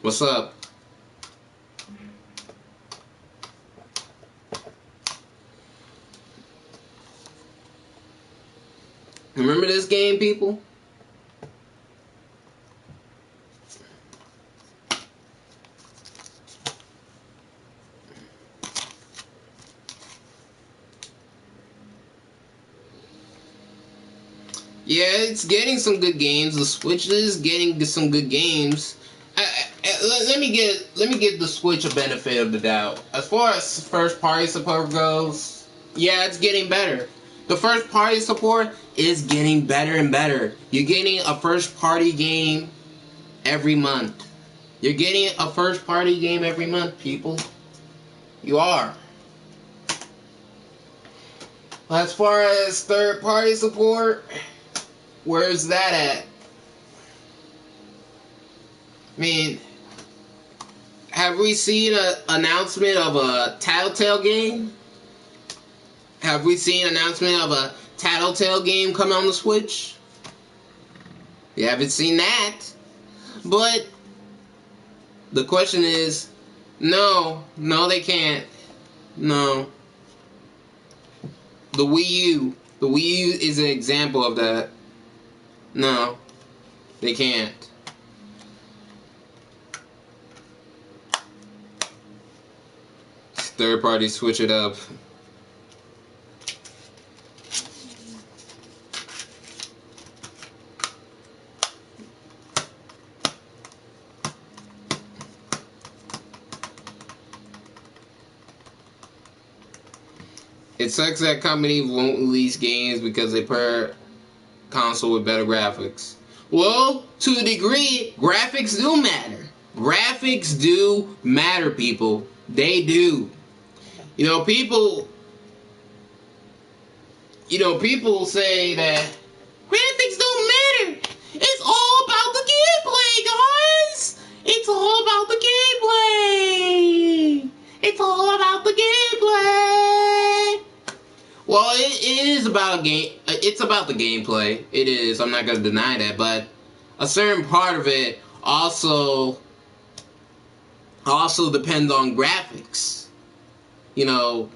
What's up? Remember this game, people? Yeah, it's getting some good games. The Switch is getting some good games. Let me give the Switch a benefit of the doubt. As far as first party support goes, yeah, it's getting better. The first party support is getting better and better. You're getting a first party game every month. You're getting a first party game every month, people. You are. As far as third party support, where's that at? I mean, have we seen an announcement of a Tattletale game? Have we seen an announcement of a Tattletale game coming on the Switch? We haven't seen that. But the question is, no, they can't. No. The Wii U is an example of that. No, they can't. Third party, switch it up. It sucks that companies won't release games because they pair console with better graphics. Well, to a degree, graphics do matter. Graphics do matter, people. They do. People say that graphics don't matter. It's all about the gameplay, guys. It's all about the gameplay. It's all about the gameplay. about a game. It's about the gameplay. It is. I'm not gonna deny that, but a certain part of it also depends on graphics. You know,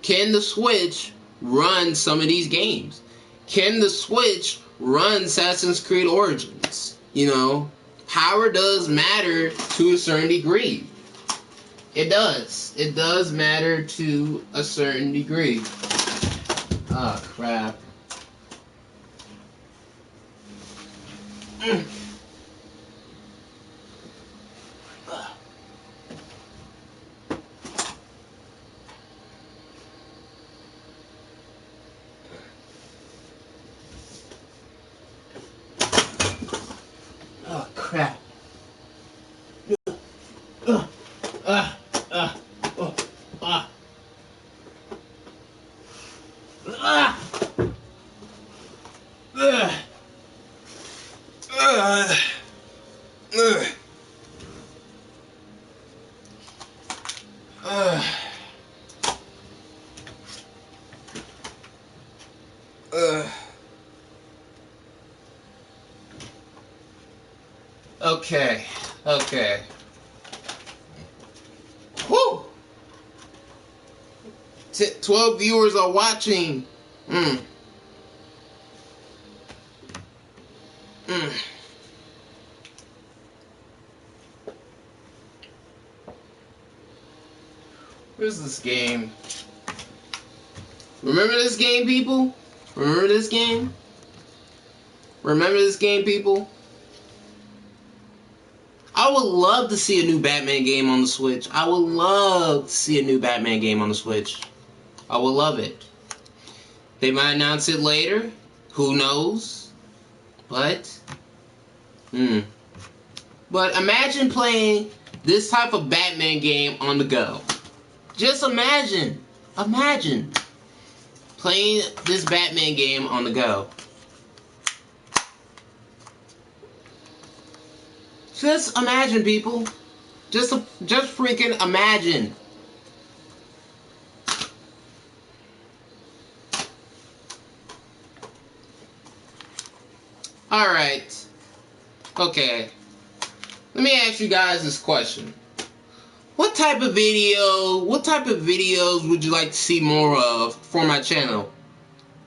can the Switch run some of these games? Can the Switch run Assassin's Creed Origins? You know, power does matter to a certain degree. It does. It does matter to a certain degree. Oh, crap. Oh, crap. Okay. Okay. Whew! 12 viewers are watching. Where's this game? Remember this game, people? Remember this game? Remember this game, people? I would love to see a new Batman game on the Switch. I would love to see a new Batman game on the Switch. I would love it. They might announce it later. Who knows? But imagine playing this type of Batman game on the go. Just imagine. Imagine playing this Batman game on the go. Just imagine, people. Just freaking imagine. Alright. Okay. Let me ask you guys this question. What type of videos would you like to see more of for my channel?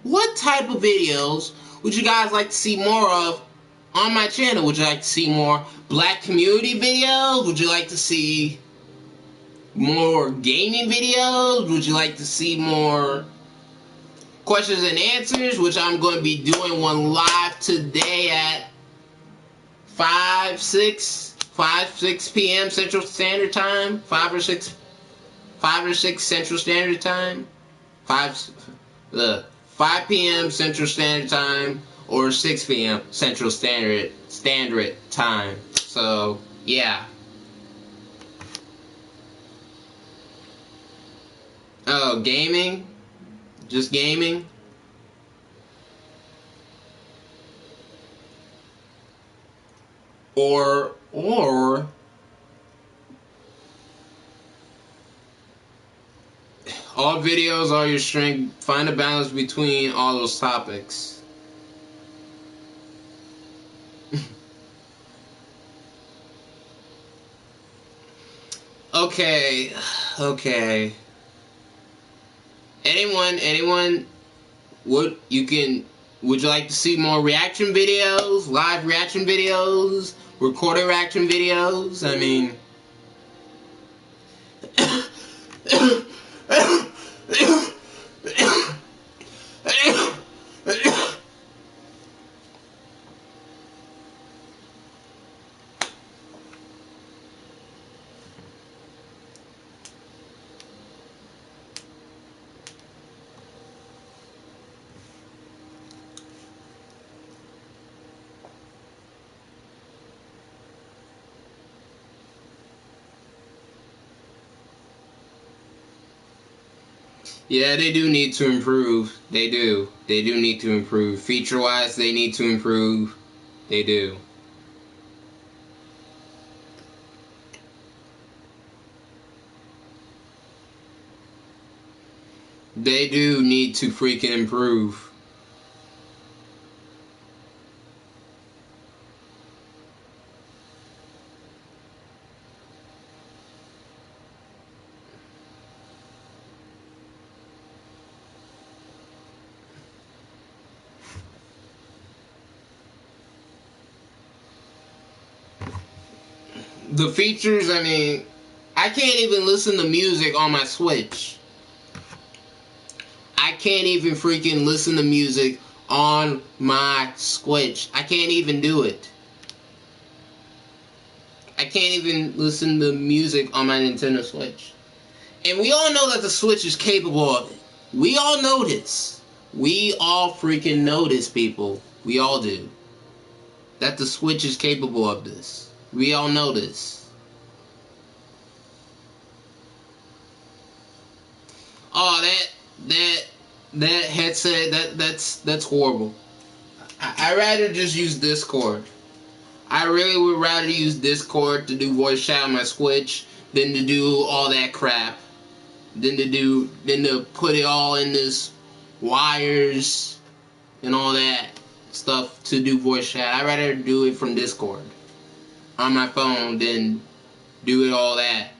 What type of videos would you guys like to see more of on my channel? Would you like to see more black community videos? Would you like to see more gaming videos? Would you like to see more questions and answers, which I'm going to be doing one live today at 6 p.m. Central Standard Time, 5 or 6 Central Standard Time, 5 p.m. Central Standard Time, or 6 p.m. Central Standard Time. So yeah. Oh, gaming? Just gaming? Or all videos are your strength. Find a balance between all those topics. Okay. Anyone would you like to see more reaction videos, live reaction videos, recorded reaction videos? I mean, yeah, they do need to improve. They do need to improve. Feature-wise, they need to improve. They do. They do need to freaking improve. The features, I mean, I can't even listen to music on my Switch. I can't even freaking listen to music on my Switch. I can't even do it. I can't even listen to music on my Nintendo Switch. And we all know that the Switch is capable of it. We all know this. We all freaking know this, people. We all do. That the Switch is capable of this. We all know this. Oh, that headset, that's horrible. I'd rather just use Discord. I really would rather use Discord to do voice chat on my Switch than to do all that crap. Than to put it all in this wires and all that stuff to do voice chat. I'd rather do it from Discord on my phone than do it all that.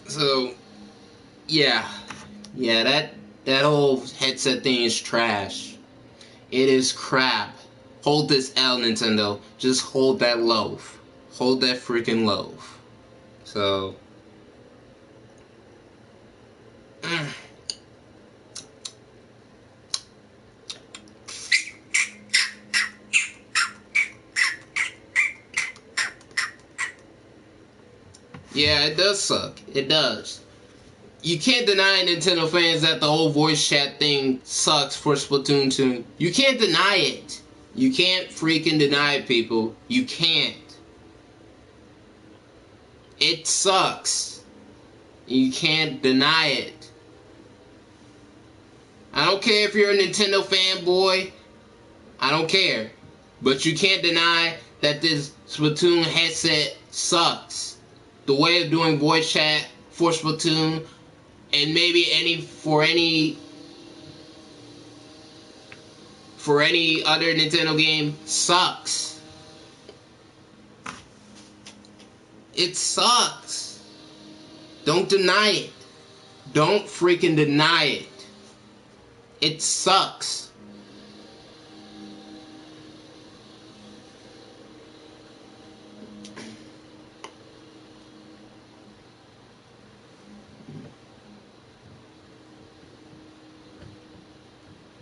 So, yeah, that whole headset thing is trash. It is crap. Hold this L, Nintendo. Just hold that loaf. Hold that freaking loaf. So, yeah, it does suck. It does. You can't deny Nintendo fans that the whole voice chat thing sucks for Splatoon 2. You can't deny it. You can't freaking deny it, people. You can't. It sucks. You can't deny it. I don't care if you're a Nintendo fanboy. I don't care. But you can't deny that this Splatoon headset sucks. The way of doing voice chat for Splatoon, and maybe any other Nintendo game, sucks. It sucks. Don't deny it. Don't freaking deny it. It sucks.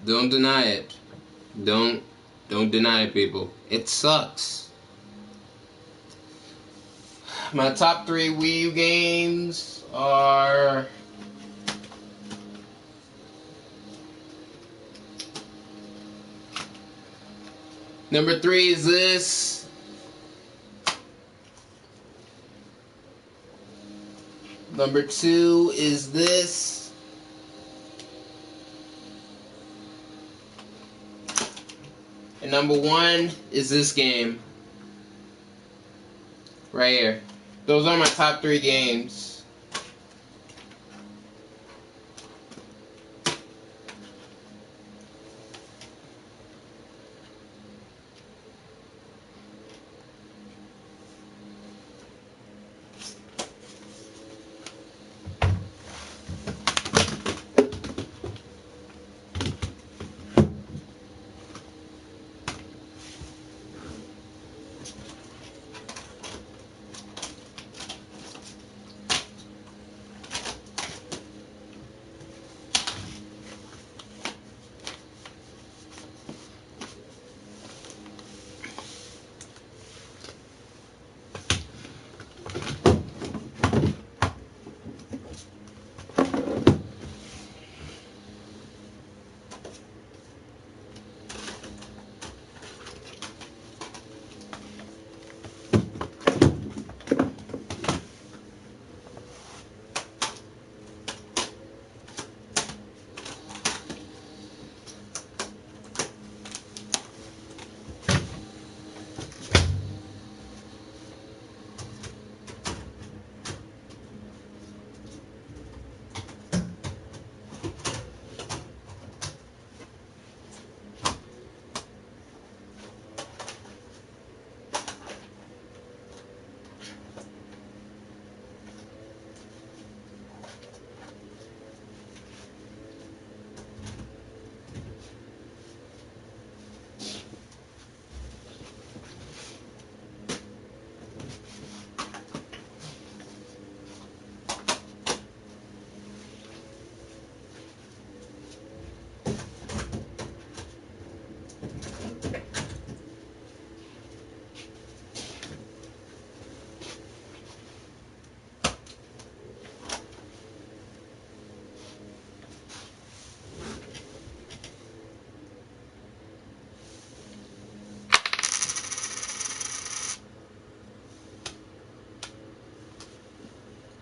Don't deny it. Don't deny it, people. It sucks. My top 3 Wii U games are number 3 is this. Number 2 is this. And number 1 is this game. Right here. Those are my top 3 games.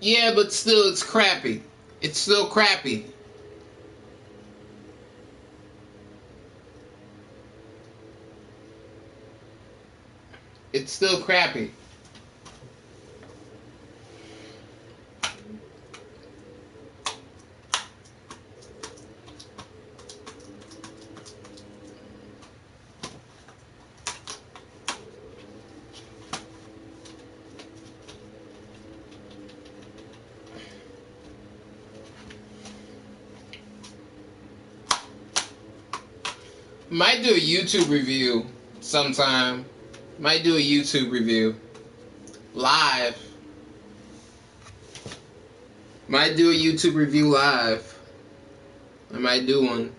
Yeah, but still, it's crappy. It's still crappy. It's still crappy. Might do a YouTube review sometime. Might do a YouTube review. Live. Might do a YouTube review live. I might do one.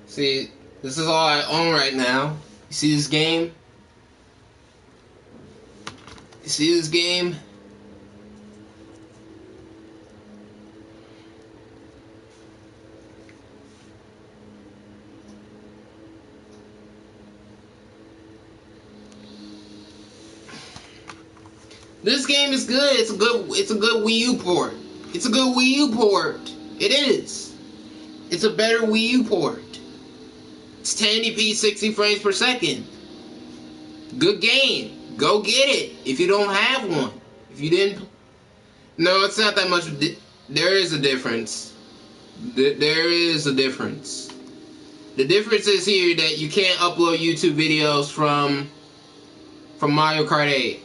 See, this is all I own right now. You see this game? You see this game? This game is good. It's a good Wii U port. It's a good Wii U port. It is. It's a better Wii U port. It's 1080p, 60 frames per second. Good game. Go get it if you don't have one. If you didn't... No, it's not that much. There is a difference. There is a difference. The difference is here that you can't upload YouTube videos from Mario Kart 8.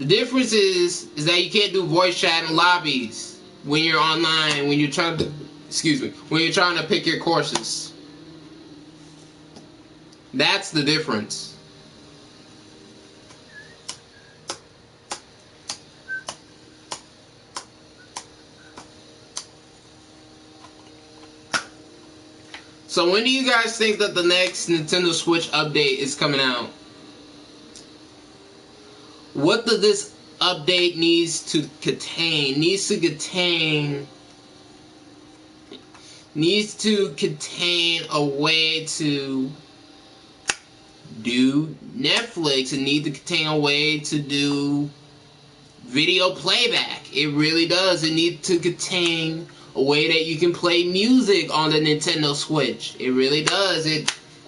The difference is that you can't do voice chat in lobbies when you're online, when you're trying to, when you're trying to pick your courses. That's the difference. So when do you guys think that the next Nintendo Switch update is coming out? What does this update needs to contain? Needs to contain a way to do Netflix. It needs to contain a way to do video playback. It really does. It needs to contain a way that you can play music on the Nintendo Switch. It really does.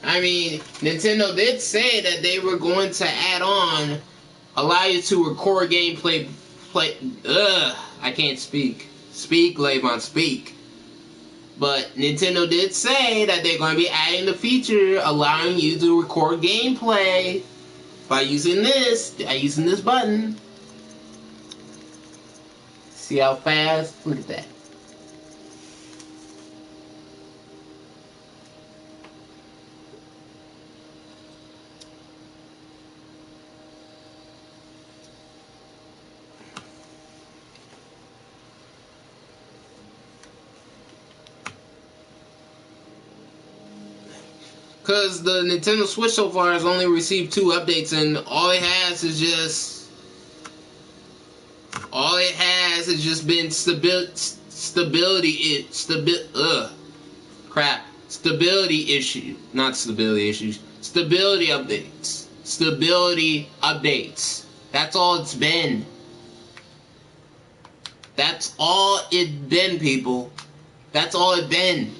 I mean, Nintendo did say that they were going to add on, allow you to record gameplay. I can't speak. Speak, Lavon, speak. But Nintendo did say that they're going to be adding the feature allowing you to record gameplay by using this button. See how fast? Look at that. Because the Nintendo Switch so far has only received 2 updates, and all it has just been stability updates. That's all it's been. That's all it's been, people. That's all it's been.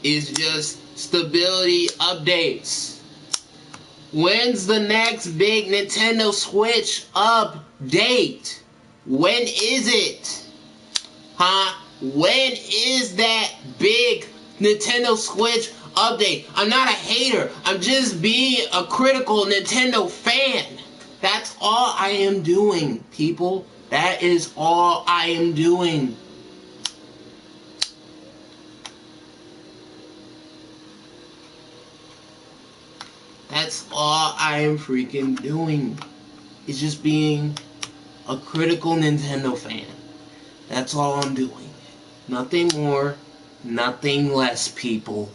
Is just stability updates. When's the next big Nintendo Switch update? When is it? Huh? When is that big Nintendo Switch update? I'm not a hater. I'm just being a critical Nintendo fan. That's all I am doing, people. That is all I am doing. That's all I am freaking doing. It's just being a critical Nintendo fan. That's all I'm doing. Nothing more, nothing less, people.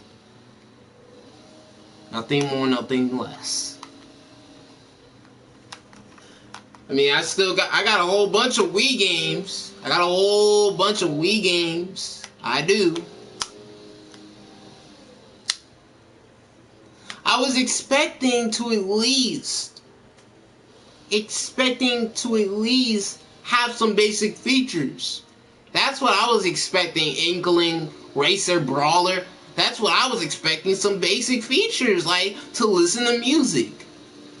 Nothing more, nothing less. I mean, I got a whole bunch of Wii games. I got a whole bunch of Wii games. I do. I was expecting to at least have some basic features. That's what I was expecting. Inkling, Racer Brawler. That's what I was expecting. Some basic features, like to listen to music,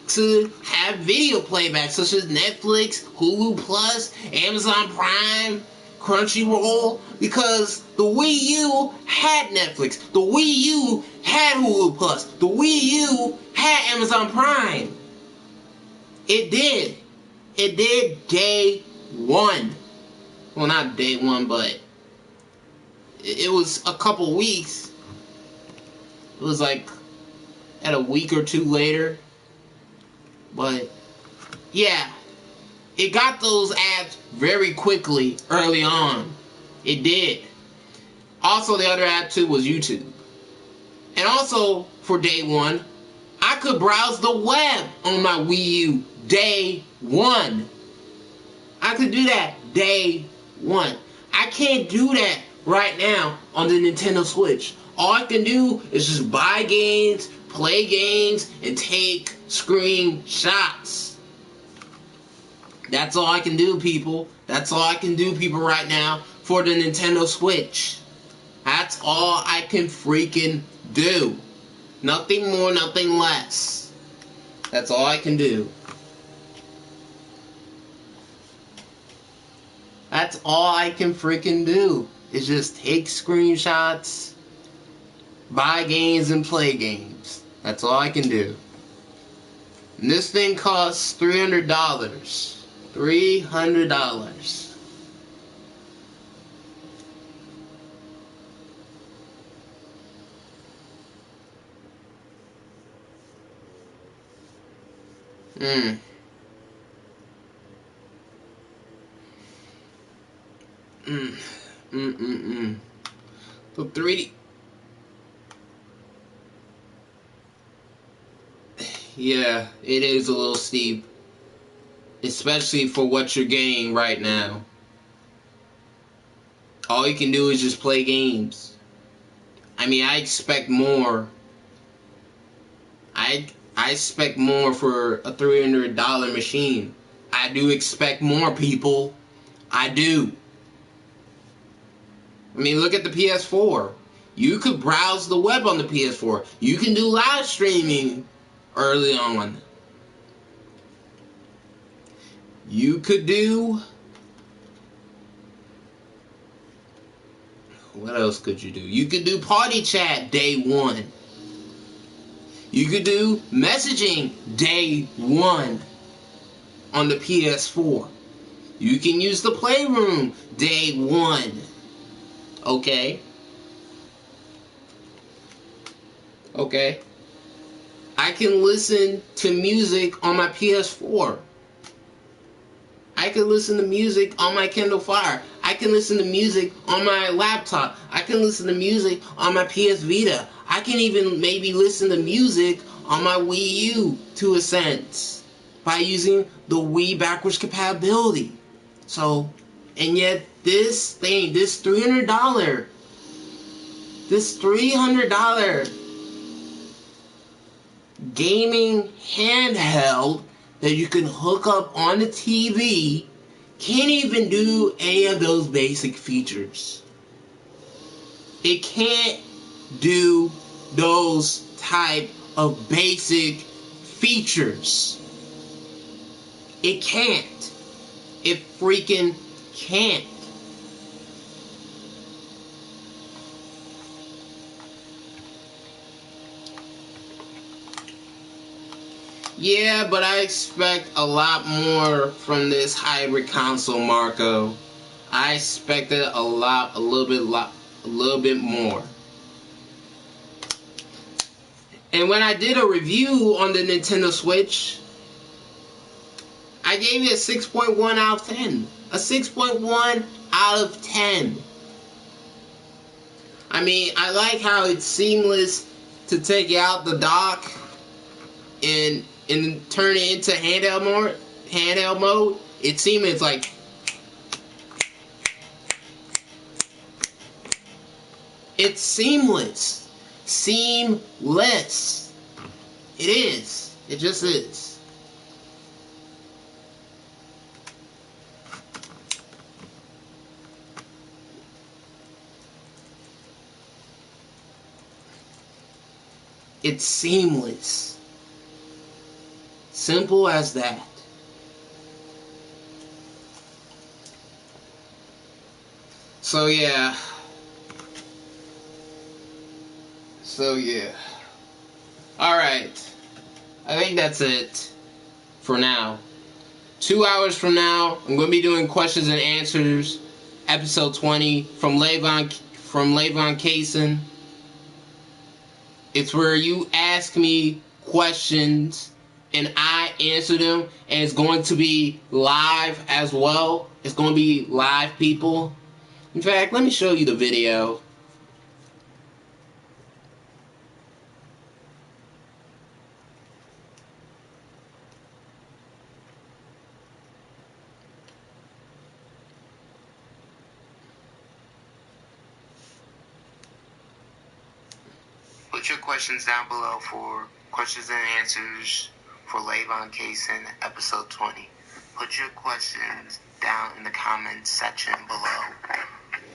to have video playback, such as Netflix, Hulu Plus, Amazon Prime, Crunchyroll. Because the Wii U had Netflix. The Wii U had Hulu Plus. The Wii U had Amazon Prime. It did. It did day one. Well, not day one, but it was a couple weeks. It was like at a week or two later. But yeah, it got those apps very quickly early on. It did. Also, the other app too was YouTube. And also, for day one, I could browse the web on my Wii U day one. I could do that day one. I can't do that right now on the Nintendo Switch. All I can do is just buy games, play games, and take screenshots. That's all I can do, people. That's all I can do, people, right now for the Nintendo Switch. That's all I can freaking do. Nothing more, nothing less. That's all I can do. That's all I can freaking do. Is just take screenshots, buy games, and play games. That's all I can do. And this thing costs $300. $300. So 3D. Yeah, it is a little steep. Especially for what you're getting right now. All you can do is just play games. I mean, I expect more. I expect more for a $300 machine. I do expect more, people. I do. I mean, look at the PS4. You could browse the web on the PS4. You can do live streaming early on. You could do... What else could you do? You could do party chat day one. You could do messaging day one on the PS4. You can use the Playroom day one. Okay? Okay? I can listen to music on my PS4. I can listen to music on my Kindle Fire. I can listen to music on my laptop. I can listen to music on my PS Vita. I can even maybe listen to music on my Wii U to a sense by using the Wii backwards compatibility. So, and yet this thing, this $300 gaming handheld that you can hook up on the TV can't even do any of those basic features. It can't do those type of basic features. It can't. It freaking can't. Yeah, but I expect a lot more from this hybrid console, Marco. I expected a little bit more. And when I did a review on the Nintendo Switch, I gave it a 6.1 out of 10. A 6.1 out of 10. I mean, I like how it's seamless to take out the dock and turn it into handheld mode. It seems like It's seamless. Seamless. It is. It just is. It's seamless. Simple as that. So yeah. Alright. I think that's it for now. 2 hours from now, I'm going to be doing questions and answers, episode 20 from lavoncason. It's where you ask me questions and I answer them, and it's going to be live as well. It's going to be live, people. In fact, let me show you the video. Put your questions down below for questions and answers for lavoncason episode 20. Put your questions down in the comments section below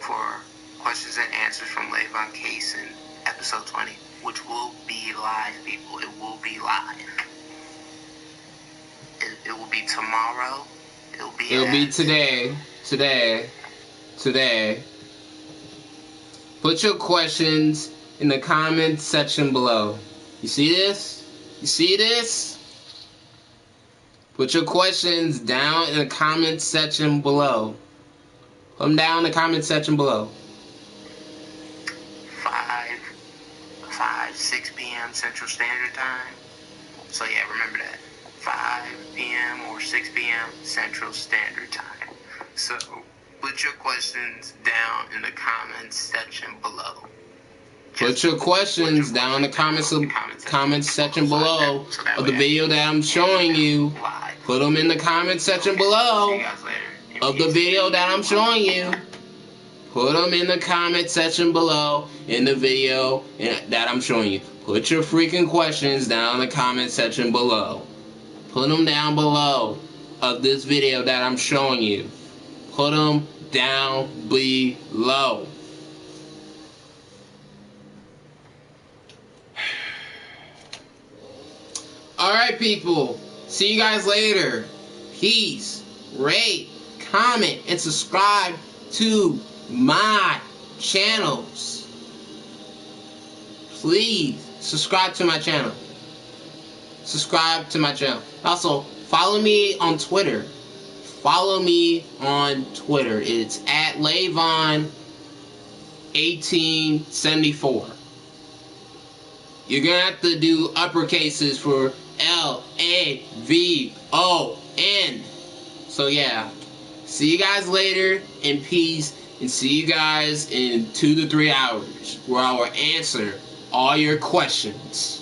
for questions and answers from lavoncason episode 20, which will be live, people. It will be live. It will be tomorrow. It'll be today. Put your questions in the comments section below. You see this? You see this? Put your questions down in the comments section below. Put them down in the comments section below. 6 p.m. Central Standard Time. So yeah, remember that. 5 p.m. or 6 p.m. Central Standard Time. So put your questions down in the comments section below. Put your questions down in the comments section below of the video that I'm showing you. Put them in the comments section below of the video that I'm showing you. Put them in the comment section below in the video that I'm showing you. Put your freaking questions down in the comment section below. Put them down below of this video that I'm showing you. Put them down below. Alright, people. See you guys later. Peace. Rate, comment, and subscribe to my channels. Please subscribe to my channel. Subscribe to my channel. Also, follow me on Twitter. Follow me on Twitter. It's at lavon1874. You're gonna have to do uppercases for LAVON. So yeah. See you guys later in peace, and see you guys in 2 to 3 hours where I will answer all your questions.